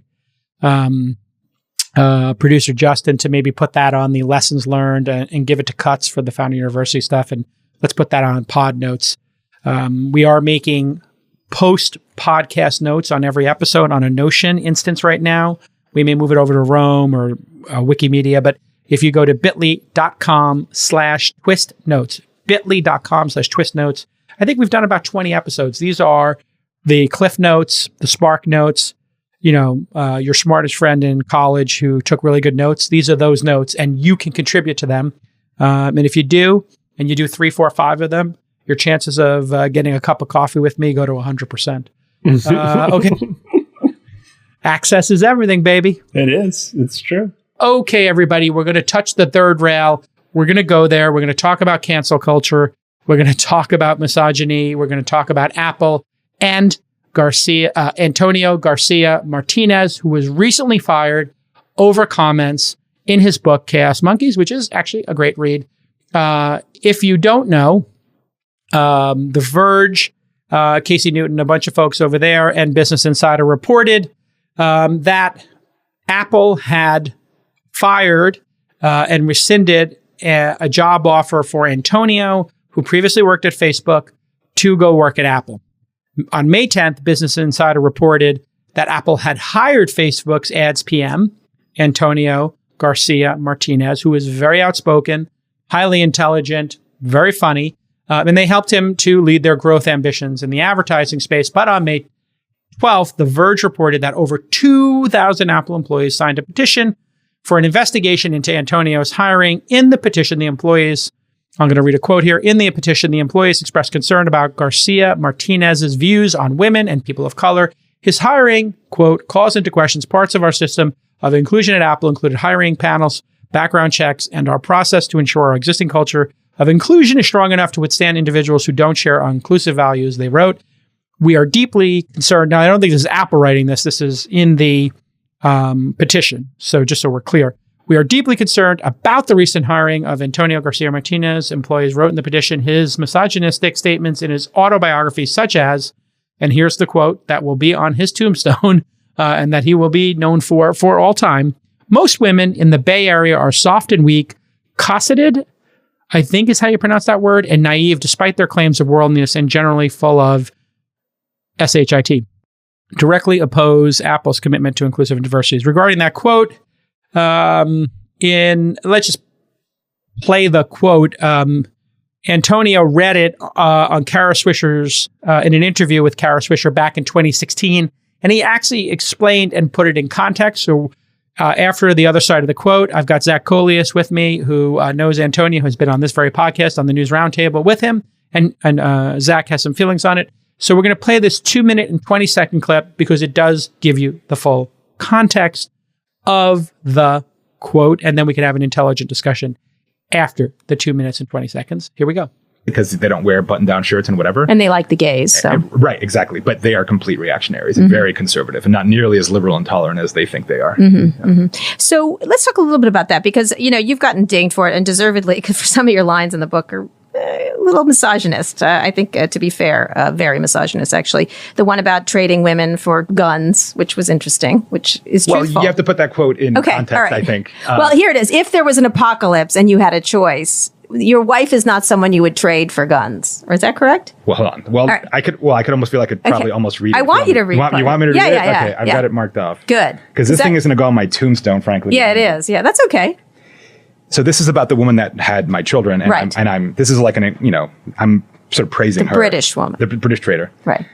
producer Justin to maybe put that on the lessons learned and give it to Cuts for the Founder University stuff, and let's put that on pod notes. We are making post-podcast notes on every episode on a Notion instance right now. We may move it over to Rome or Wikimedia, but if you go to bit.ly.com/twist-notes, bit.ly.com/twist-notes, I think we've done about 20 episodes. These are the Cliff Notes, the Spark Notes, your smartest friend in college who took really good notes. These are those notes, and you can contribute to them. And if you do, and you do 3, 4, 5 of them, your chances of getting a cup of coffee with me go to 100%. Okay. Access is everything, baby. It is. It's true. Okay, everybody, we're going to touch the third rail. We're going to go there. We're going to talk about cancel culture. We're going to talk about misogyny. We're going to talk about Apple and Antonio Garcia Martinez, who was recently fired over comments in his book, Chaos Monkeys, which is actually a great read. If you don't know, The Verge, Casey Newton, a bunch of folks over there, and Business Insider reported that Apple had fired and rescinded a job offer for Antonio, who previously worked at Facebook, to go work at Apple. On May 10th, Business Insider reported that Apple had hired Facebook's ads PM, Antonio Garcia Martinez, who is very outspoken, highly intelligent, very funny, and they helped him to lead their growth ambitions in the advertising space. But on May 12th, The Verge reported that over 2,000 Apple employees signed a petition for an investigation into Antonio's hiring. In the petition, the employees, I'm going to read a quote here. In the petition, the employees expressed concern about Garcia Martinez's views on women and people of color. His hiring, quote, calls into questions parts of our system of inclusion at Apple, included hiring panels, background checks, and our process to ensure our existing culture of inclusion is strong enough to withstand individuals who don't share our inclusive values, they wrote. We are deeply concerned. Now, I don't think this is Apple writing this. This is in the petition. So just so we're clear, we are deeply concerned about the recent hiring of Antonio Garcia Martinez. Employees wrote in the petition his misogynistic statements in his autobiography, such as, and here's the quote that will be on his tombstone, and that he will be known for all time. Most women in the Bay Area are soft and weak, cosseted, I think is how you pronounce that word, and naive despite their claims of worldliness and generally full of shit. Directly oppose Apple's commitment to inclusive and diversity. Regarding that quote, let's just play the quote. Antonio read it on Kara Swisher's, in an interview with Kara Swisher back in 2016, and he actually explained and put it in context. So after the other side of the quote, I've got Zach Coelius with me, who knows Antonio, who's been on this very podcast on the News Roundtable with him, and Zach has some feelings on it. So we're going to play this 2-minute and 20-second clip because it does give you the full context of the quote, and then we can have an intelligent discussion after the 2 minutes and 20 seconds. Here we go. Because they don't wear button-down shirts and whatever. And they like the gays. So. Right, exactly. But they are complete reactionaries and very conservative and not nearly as liberal and tolerant as they think they are. So let's talk a little bit about that because, you've gotten dinged for it and deservedly because for some of your lines in the book are a little misogynist. I think, to be fair, very misogynist, actually. The one about trading women for guns, which was interesting, which is truthful. Well, you have to put that quote in context, all right. I think. Well, here it is. If there was an apocalypse and you had a choice, your wife is not someone you would trade for guns. Or is that correct? Well, hold on. Well, right. I could almost feel I could probably almost read it. I want you to read it. You want me to read it? Yeah. Okay, I've got it marked off. Good. Because this thing is going to go on my tombstone, frankly. Yeah, it is. Yeah, that's okay. So this is about the woman that had my children, and right. this is like I'm sort of praising her. The British woman. The British trader. Right.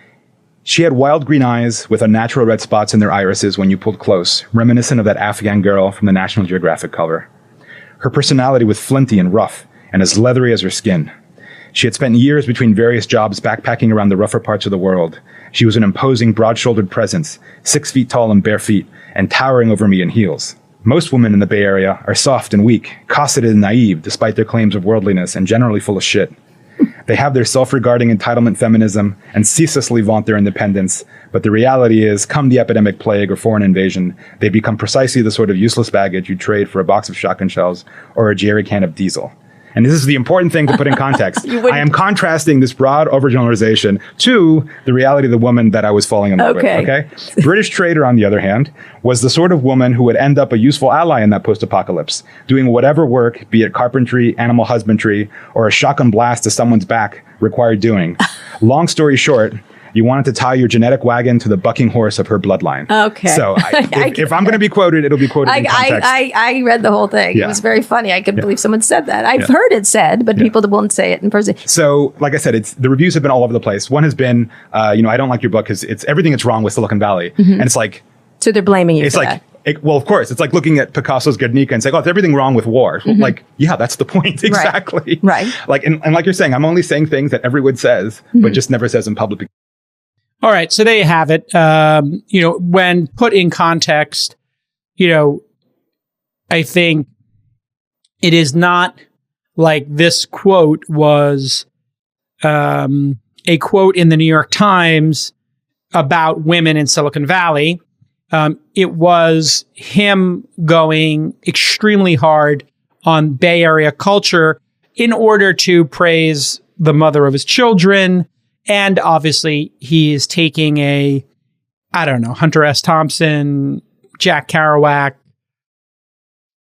She had wild green eyes with unnatural red spots in their irises when you pulled close, reminiscent of that Afghan girl from the National Geographic cover. Her personality was flinty and rough, and as leathery as her skin. She had spent years between various jobs backpacking around the rougher parts of the world. She was an imposing, broad-shouldered presence, 6 feet tall and bare feet, and towering over me in heels. Most women in the Bay Area are soft and weak, cosseted and naive despite their claims of worldliness, and generally full of shit. They have their self-regarding entitlement feminism and ceaselessly vaunt their independence, but the reality is, come the epidemic plague or foreign invasion, they become precisely the sort of useless baggage you'd trade for a box of shotgun shells or a jerry can of diesel. And this is the important thing to put in context. I am contrasting this broad overgeneralization to the reality of the woman that I was falling in love with. Okay. British trader, on the other hand, was the sort of woman who would end up a useful ally in that post-apocalypse, doing whatever work, be it carpentry, animal husbandry, or a shotgun blast to someone's back, required doing. Long story short, you wanted to tie your genetic wagon to the bucking horse of her bloodline. Okay. So if I'm going to be quoted, it'll be quoted in context. I read the whole thing. Yeah. It was very funny. I couldn't believe someone said that. I've heard it said, but people won't say it in person. So, like I said, the reviews have been all over the place. One has been, I don't like your book because it's everything that's wrong with Silicon Valley. And it's like... So they're blaming you for that. Well, of course, it's like looking at Picasso's Guernica and saying, "Oh, it's everything wrong with war." Like, yeah, that's the point exactly. Right. Like, and like you're saying, I'm only saying things that everyone says, but just never says in public. All right, so there you have it. When put in context, I think it is not like this quote was a quote in the New York Times about women in Silicon Valley. It was him going extremely hard on Bay Area culture in order to praise the mother of his children. And obviously, he is taking Hunter S. Thompson, Jack Kerouac,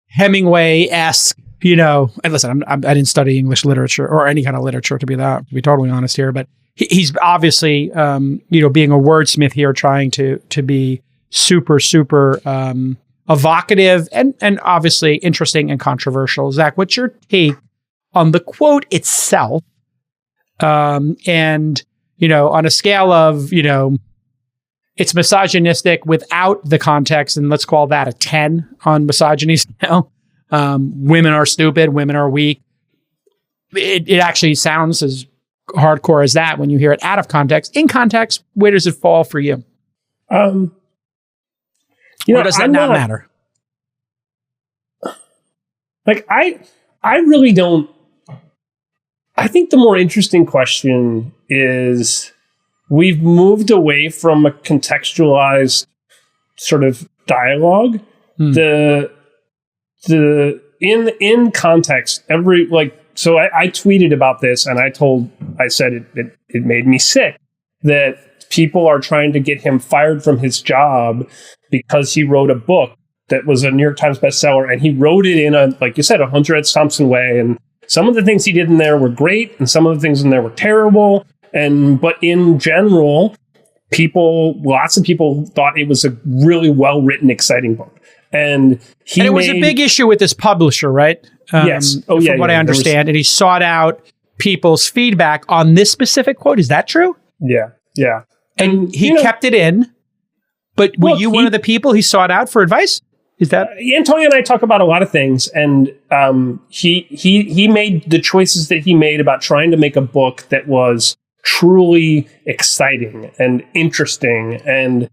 Hemingway-esque, and listen, I didn't study English literature or any kind of literature to be totally honest here, but he's obviously, being a wordsmith here, trying to be super, super evocative and obviously interesting and controversial. Zach, what's your take on the quote itself? And, on a scale of, it's misogynistic without the context, and let's call that a 10 on misogyny scale. Women are stupid, women are weak. It actually sounds as hardcore as that when you hear it out of context. In context, where does it fall for you? Or does that not matter? Like, I really don't. I think the more interesting question is we've moved away from a contextualized sort of dialogue. In context, I tweeted about this and I said it made me sick that people are trying to get him fired from his job because he wrote a book that was a New York Times bestseller, and he wrote it in a, like you said, a Hunter S. Thompson way. And some of the things he did in there were great, and some of the things in there were terrible. But in general, lots of people thought it was a really well-written, exciting book. And it was a big issue with this publisher, right? Yes. From what I understand. And he sought out people's feedback on this specific quote. Is that true? Yeah. Yeah. And he kept it in. But were you one of the people he sought out for advice? Is that Antonio and I talk about a lot of things, and he made the choices that he made about trying to make a book that was truly exciting and interesting, and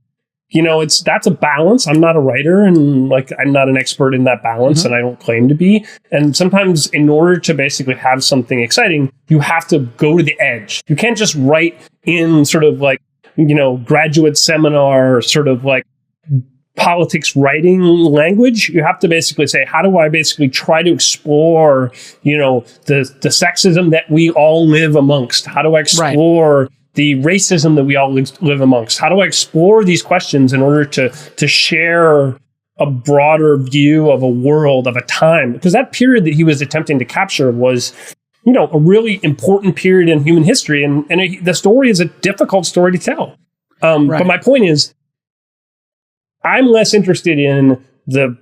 that's a balance. I'm not a writer, and I'm not an expert in that balance, and I don't claim to be. And sometimes, in order to basically have something exciting, you have to go to the edge. You can't just write in sort of graduate seminar sort of politics writing language. You have to basically say, how do I basically try to explore, the sexism that we all live amongst? How do I explore the racism that we all live amongst? How do I explore these questions in order to share a broader view of a world, of a time? Because that period that he was attempting to capture was, a really important period in human history. And the story is a difficult story to tell. But my point is, I'm less interested in the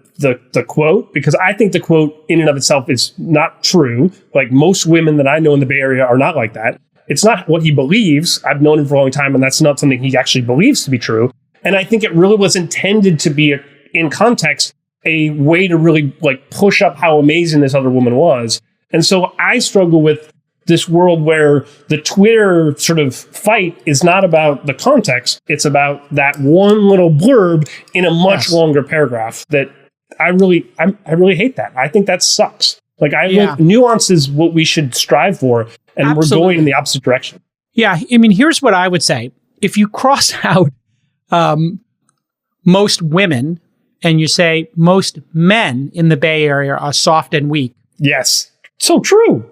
quote, because I think the quote in and of itself is not true. Like, most women that I know in the Bay Area are not like that. It's not what he believes. I've known him for a long time, and that's not something he actually believes to be true. And I think it really was intended to be, in context, a way to really push up how amazing this other woman was. And so I struggle with this world where the Twitter sort of fight is not about the context. It's about that one little blurb in a much longer paragraph that I really hate that. I think that sucks. Nuance is what we should strive for, and we're going in the opposite direction. Yeah. I mean, here's what I would say. If you cross out most women and you say most men in the Bay Area are soft and weak. Yes. So true.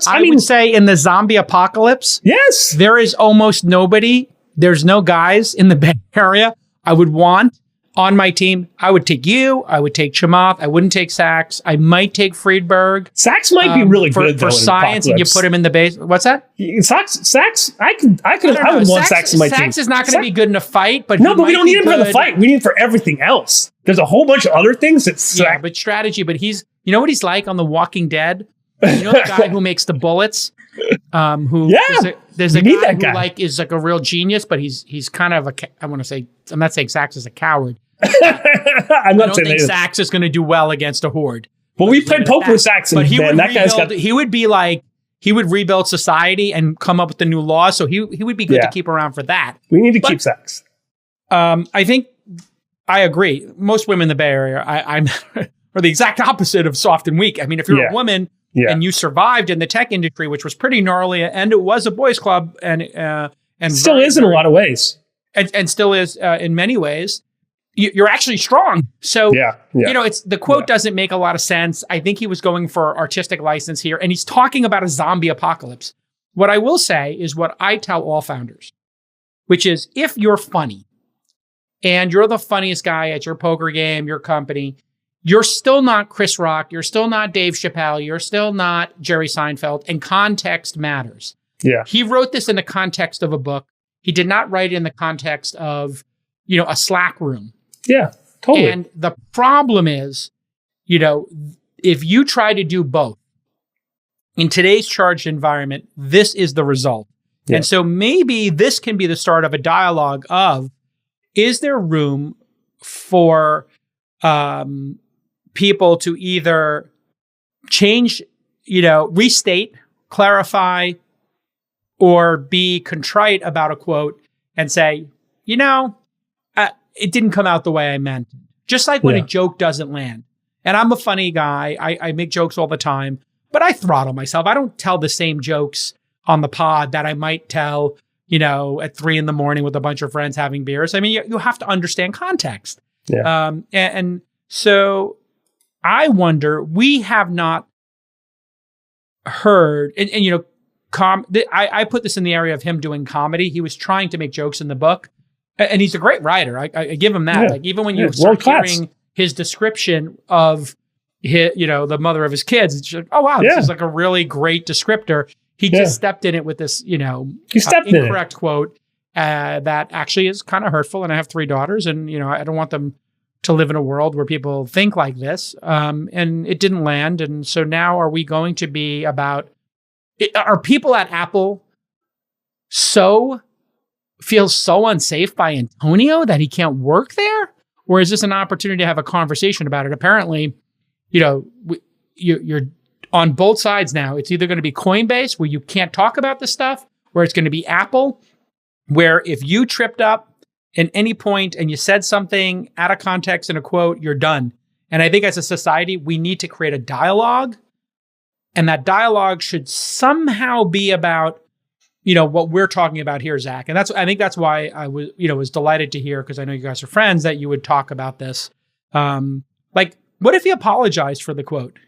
I would say in the zombie apocalypse, yes, there is almost nobody. There's no guys in the Bay Area I would want on my team. I would take you. I would take Chamath. I wouldn't take Sachs. I might take Friedberg. Sachs might be really good for science, and you put him in the base. What's that? Sachs. I would want Sachs in my team. Sachs is not going to be good in a fight, but no, but we don't need him for the fight. We need him for everything else. There's a whole bunch of other things that but strategy. But he's, what he's like on The Walking Dead. The guy who makes the bullets, there's a guy who is a real genius, but he's kind of I'm not saying Sachs is a coward. I don't think Sachs is going to do well against a horde. Well, we played poker with Sachs, but he would rebuild society and come up with the new laws. So he would be good to keep around for that. We need to keep Sachs. I think I agree. Most women in the Bay Area, I'm are the exact opposite of soft and weak. I mean, if you're a woman. Yeah. And you survived in the tech industry, which was pretty gnarly, and it was a boys' club, and still is in a lot of ways, and still is in many ways. You're actually strong. So it's the quote doesn't make a lot of sense. I think he was going for artistic license here, and he's talking about a zombie apocalypse. What I will say is what I tell all founders, which is if you're funny, and you're the funniest guy at your poker game, your company. You're still not Chris Rock. You're still not Dave Chappelle. You're still not Jerry Seinfeld. And context matters. Yeah. He wrote this in the context of a book. He did not write it in the context of, a Slack room. Yeah, totally. And the problem is, if you try to do both, in today's charged environment, this is the result. Yeah. And so maybe this can be the start of a dialogue of, is there room for people to either change, restate, clarify, or be contrite about a quote and say, it didn't come out the way I meant. Just like when a joke doesn't land. And I'm a funny guy. I make jokes all the time, but I throttle myself. I don't tell the same jokes on the pod that I might tell, at 3 a.m. with a bunch of friends having beers. I mean, you have to understand context. Yeah. And so I wonder, we have not heard, and I put this in the area of him doing comedy. He was trying to make jokes in the book, and he's a great writer. I give him that. Yeah. Like even when you start hearing his description of the mother of his kids, it's just, oh wow, this is like a really great descriptor. He just stepped in it with this, incorrect quote that actually is kind of hurtful. And I have 3 daughters, and I don't want them to live in a world where people think like this. And it didn't land. And so now, are we going to be about? Are people at Apple feel so unsafe by Antonio that he can't work there, or is this an opportunity to have a conversation about it? Apparently, you're on both sides now. It's either going to be Coinbase, where you can't talk about this stuff, or it's going to be Apple, where if you tripped up at any point and you said something out of context in a quote, you're done. And I think as a society, we need to create a dialogue, and that dialogue should somehow be about, what we're talking about here, Zach. And I think that's why I was delighted to hear, because I know you guys are friends, that you would talk about this. What if he apologized for the quote,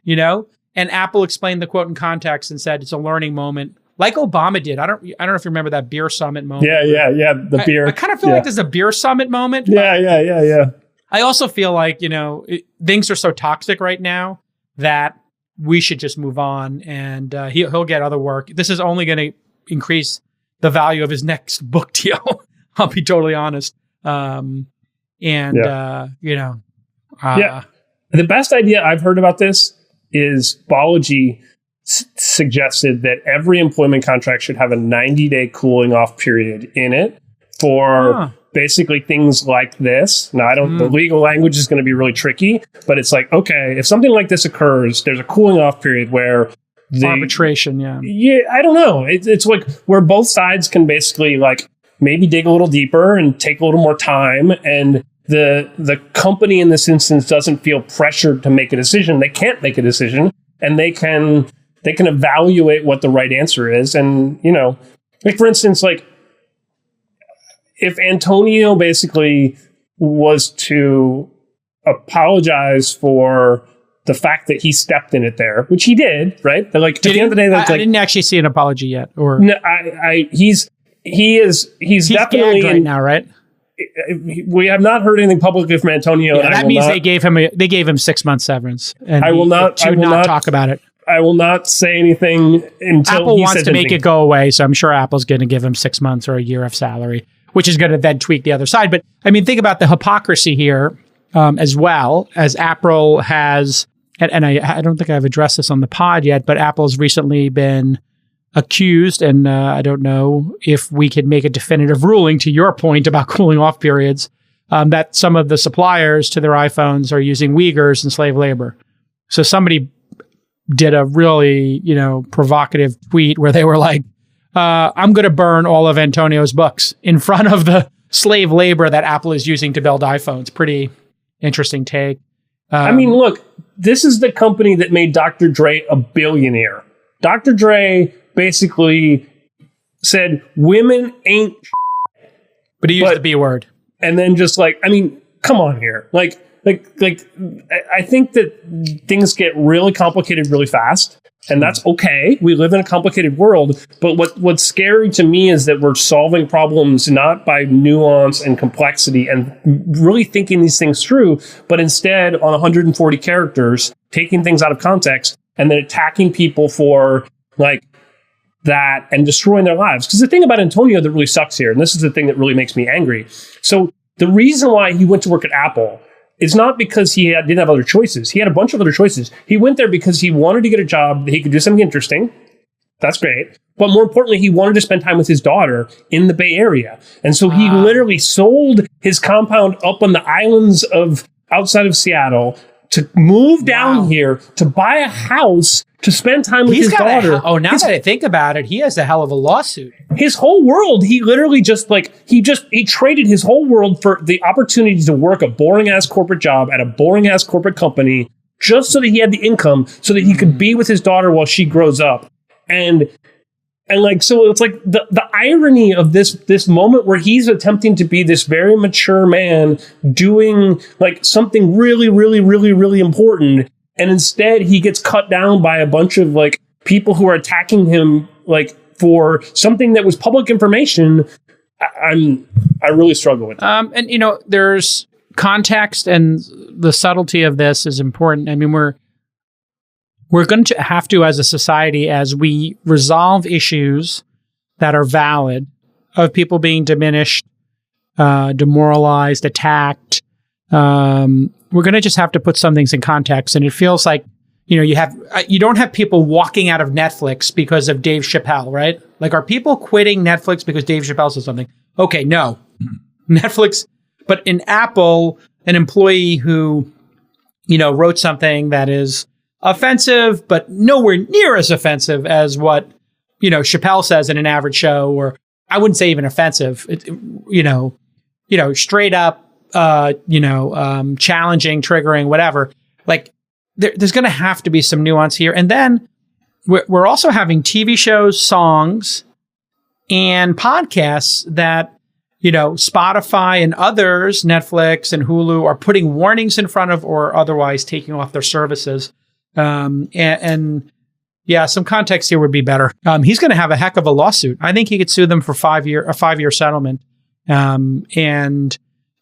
and Apple explained the quote in context and said it's a learning moment, like Obama did. I don't know if you remember that beer summit moment. Yeah. The beer. I kind of feel like there's a beer summit moment. Yeah. I also feel like, things are so toxic right now that we should just move on, and he'll get other work. This is only going to increase the value of his next book deal. I'll be totally honest. The best idea I've heard about this is Balaji suggested that every employment contract should have a 90-day cooling off period in it for basically things like this. Now, the legal language is going to be really tricky, but it's like, okay, if something like this occurs, there's a cooling off period where arbitration. Yeah. I don't know. It's like where both sides can basically like maybe dig a little deeper and take a little more time, and the company in this instance doesn't feel pressured to make a decision. They can't make a decision, and they can evaluate what the right answer is. And, like for instance, like if Antonio basically was to apologize for the fact that he stepped in it there, which he did, right? But like at the end of the day, that's I didn't actually see an apology yet. Or no, he's definitely right now, right? We have not heard anything publicly from Antonio. Yeah, that means they gave him 6 months severance. And I will not talk about it. I will not say anything until Apple he wants says to anything. make it go away. So I'm sure Apple's going to give him 6 months or a year of salary, which is going to then tweak the other side. But I mean, think about the hypocrisy here as well, as Apple has, and I don't think I've addressed this on the pod yet, but Apple's recently been accused, and I don't know if we could make a definitive ruling to your point about cooling off periods, that some of the suppliers to their iPhones are using Uyghurs and slave labor. So somebody did a really, provocative tweet where they were like, I'm going to burn all of Antonio's books in front of the slave labor that Apple is using to build iPhones. Pretty interesting take. I mean, look, this is the company that made Dr. Dre a billionaire. Dr. Dre basically said women ain't but he used the B word. And then just like, I mean, come on here. Like I think that things get really complicated really fast, and that's okay. We live in a complicated world, but what's scary to me is that we're solving problems not by nuance and complexity and really thinking these things through, but instead on 140 characters, taking things out of context and then attacking people for like that and destroying their lives. Because the thing about Antonio that really sucks here, and this is the thing that really makes me angry. So the reason why he went to work at Apple is not because he didn't have other choices. He had a bunch of other choices. He went there because he wanted to get a job that he could do something interesting. That's great. But more importantly, he wanted to spend time with his daughter in the Bay Area. And so he literally sold his compound up on the islands of outside of Seattle to move down here to buy a house to spend time with his daughter. Now that I think about it, he has a hell of a lawsuit. His whole world, he literally just like, he traded his whole world for the opportunity to work a boring ass corporate job at a boring ass corporate company just so that he had the income so that he could be with his daughter while she grows up. And like, so it's like the irony of this moment where he's attempting to be this very mature man doing like something really, really, really, really important. And instead he gets cut down by a bunch of like people who are attacking him like for something that was public information, I really struggle with that. And, there's context, and the subtlety of this is important. I mean, we're going to have to, as a society, as we resolve issues that are valid of people being diminished, demoralized, attacked, we're going to just have to put some things in context. And it feels like, you don't have people walking out of Netflix because of Dave Chappelle, right? Like, are people quitting Netflix because Dave Chappelle said something? Okay, no. Netflix, but in Apple, an employee who, wrote something that is offensive, but nowhere near as offensive as what, Chappelle says in an average show, or I wouldn't say even offensive, straight up, challenging, triggering, whatever. Like, there's going to have to be some nuance here. And then we're also having TV shows, songs, and podcasts that, Spotify and others, Netflix and Hulu, are putting warnings in front of or otherwise taking off their services. And some context here would be better. He's going to have a heck of a lawsuit. I think he could sue them for a 5-year settlement. And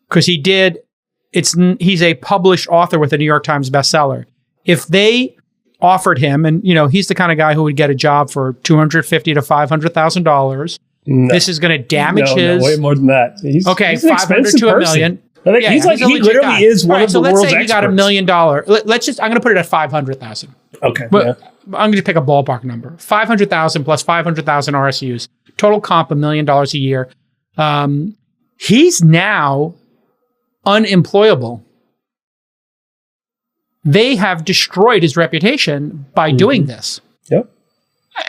because he's a published author with a New York Times bestseller. If they offered him, and he's the kind of guy who would get a job for $250,000 to $500,000. No. This is going to damage his. No, way more than that. He's 500 to $1 million. He literally guy. Is one of the world's experts. So let's say he got $1 million. I'm going to put it at 500,000. Okay. But I'm going to pick a ballpark number. 500,000 plus 500,000 RSUs. Total comp $1 million a year. He's now unemployable. They have destroyed his reputation by doing this. Yep.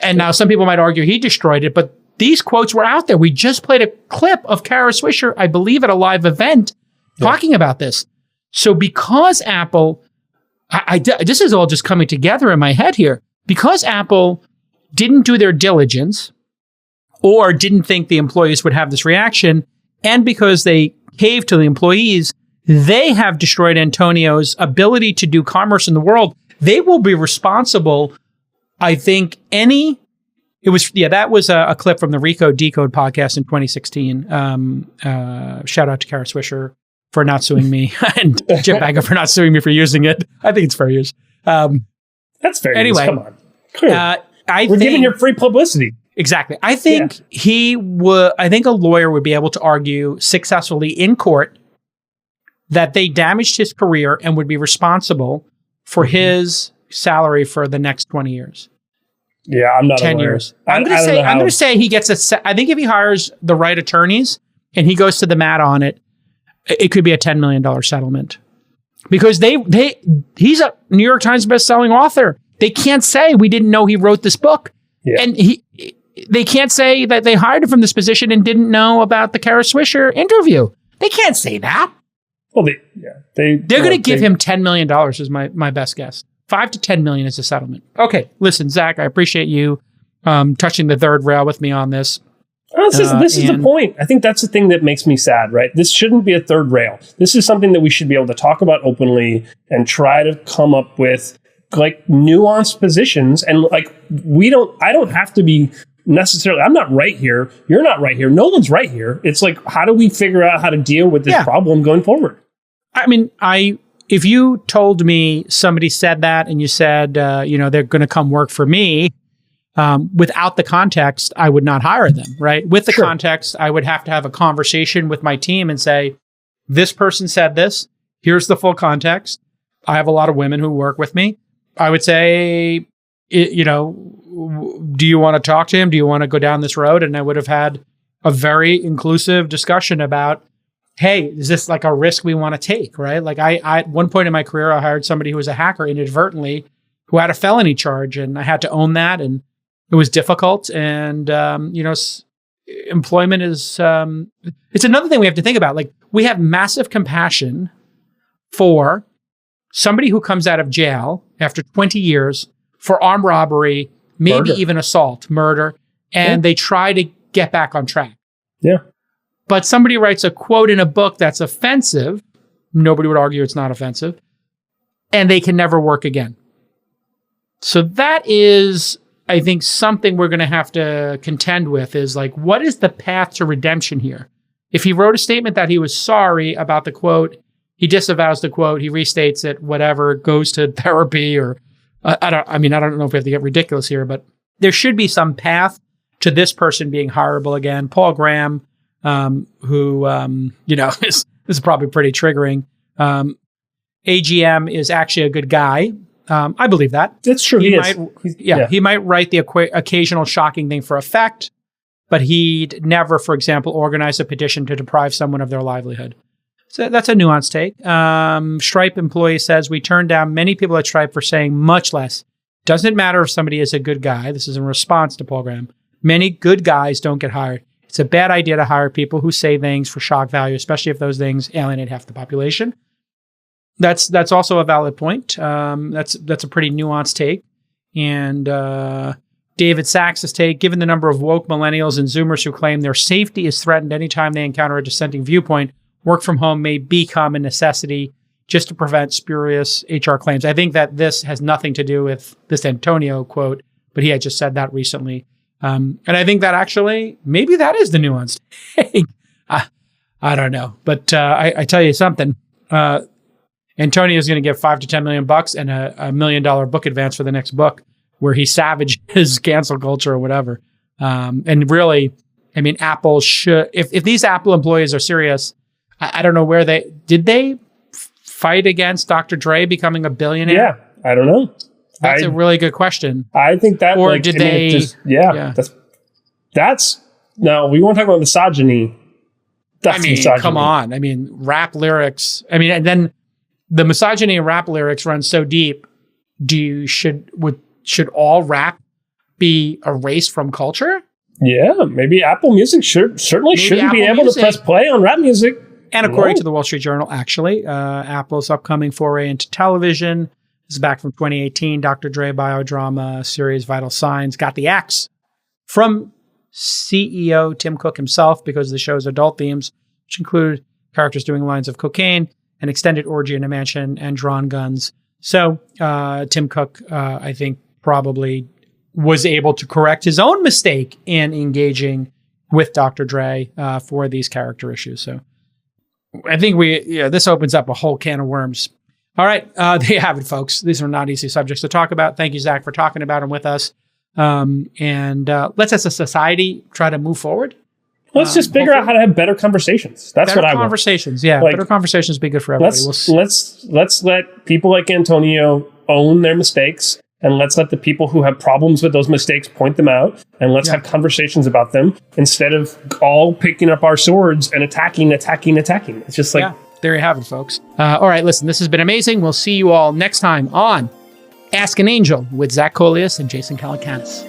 And now some people might argue he destroyed it, but these quotes were out there. We just played a clip of Kara Swisher, I believe, at a live event talking about this. So because Apple, this is all just coming together in my head here. Because Apple didn't do their diligence or didn't think the employees would have this reaction, and because they caved to the employees, they have destroyed Antonio's ability to do commerce in the world. They will be responsible, I think, that was a clip from the Recode Decode podcast in 2016. Shout out to Kara Swisher for not suing me and Jim Bagger for not suing me for using it. I think it's fair use. That's fair use. Come on. We're giving you free publicity. Exactly. I think I think a lawyer would be able to argue successfully in court that they damaged his career and would be responsible for his salary for the next 20 years. Yeah, I'm not 10 years. I'm going to say he gets I think if he hires the right attorneys and he goes to the mat on it, it could be a $10 million settlement. Because he's a New York Times bestselling author. They can't say we didn't know he wrote this book. Yeah. And they can't say that they hired him from this position and didn't know about the Kara Swisher interview. They can't say that. Well, they're going to give him $10 million is my best guess. 5 to 10 million is a settlement. Okay, listen, Zach, I appreciate you touching the third rail with me on this. This is the point. I think that's the thing that makes me sad, right? This shouldn't be a third rail. This is something that we should be able to talk about openly and try to come up with like nuanced positions. And like I don't have to be necessarily, I'm not right here. You're not right here. No one's right here. It's like, how do we figure out how to deal with this problem going forward? I mean, if you told me somebody said that and you said, they're going to come work for me, without the context, I would not hire them, right? With the context, I would have to have a conversation with my team and say, this person said this. Here's the full context. I have a lot of women who work with me. I would say, do you want to talk to him? Do you want to go down this road? And I would have had a very inclusive discussion about, hey, is this like a risk we want to take, right? Like I at one point in my career, I hired somebody who was a hacker inadvertently who had a felony charge, and I had to own that, and it was difficult. And, employment is, it's another thing we have to think about. Like, we have massive compassion for somebody who comes out of jail after 20 years for armed robbery, maybe even assault, murder, and they try to get back on track. Yeah. But somebody writes a quote in a book that's offensive. Nobody would argue it's not offensive. And they can never work again. So that is I think something we're going to have to contend with is like, what is the path to redemption here? If he wrote a statement that he was sorry about the quote, he disavows the quote, he restates it, whatever, goes to therapy, or I don't know if we have to get ridiculous here, but there should be some path to this person being hireable again. Paul Graham, who, this is probably pretty triggering. AGM is actually a good guy. I believe that. That's true. He might write the occasional shocking thing for effect, but he'd never, for example, organize a petition to deprive someone of their livelihood. So that's a nuanced take. Stripe employee says, we turned down many people at Stripe for saying much less. Doesn't matter if somebody is a good guy. This is in response to Paul Graham. Many good guys don't get hired. It's a bad idea to hire people who say things for shock value, especially if those things alienate half the population. That's also a valid point. That's a pretty nuanced take. And David Sachs's take, given the number of woke millennials and Zoomers who claim their safety is threatened anytime they encounter a dissenting viewpoint, work from home may become a necessity just to prevent spurious HR claims. I think that this has nothing to do with this Antonio quote, but he had just said that recently. And I think that actually, maybe that is the nuanced take. I don't know. But I tell you something. Antonio is going to get $5 to $10 million and a $1 million book advance for the next book where he savages cancel culture or whatever. And really, I mean, Apple should, if these Apple employees are serious, I don't know where did they fight against Dr. Dre becoming a billionaire? Yeah, I don't know. That's a really good question. I think that, or did they? That's no. We won't talk about misogyny. That's misogyny. Come on. I mean, rap lyrics. I mean, and then the misogyny in rap lyrics runs so deep. Should all rap be erased from culture? Yeah, maybe Apple Music certainly shouldn't be able to press play on rap music. And according to the Wall Street Journal, actually, Apple's upcoming foray into television is back from 2018. Dr. Dre biodrama series Vital Signs got the axe from CEO Tim Cook himself because of the show's adult themes, which include characters doing lines of cocaine, an extended orgy in a mansion, and drawn guns. So Tim Cook, I think, probably was able to correct his own mistake in engaging with Dr. Dre for these character issues. So I think this opens up a whole can of worms. All right. There you have it, folks. These are not easy subjects to talk about. Thank you, Zach, for talking about them with us. And let's, as a society, try to move forward. Let's just figure out how to have better conversations. That's what I want. Conversations, yeah. Better conversations be good for everybody. Let's let people like Antonio own their mistakes, and let's let the people who have problems with those mistakes point them out, and let's have conversations about them instead of all picking up our swords and attacking. It's just like... Yeah, there you have it, folks. All right, listen, this has been amazing. We'll see you all next time on Ask an Angel with Zach Coelius and Jason Calacanis.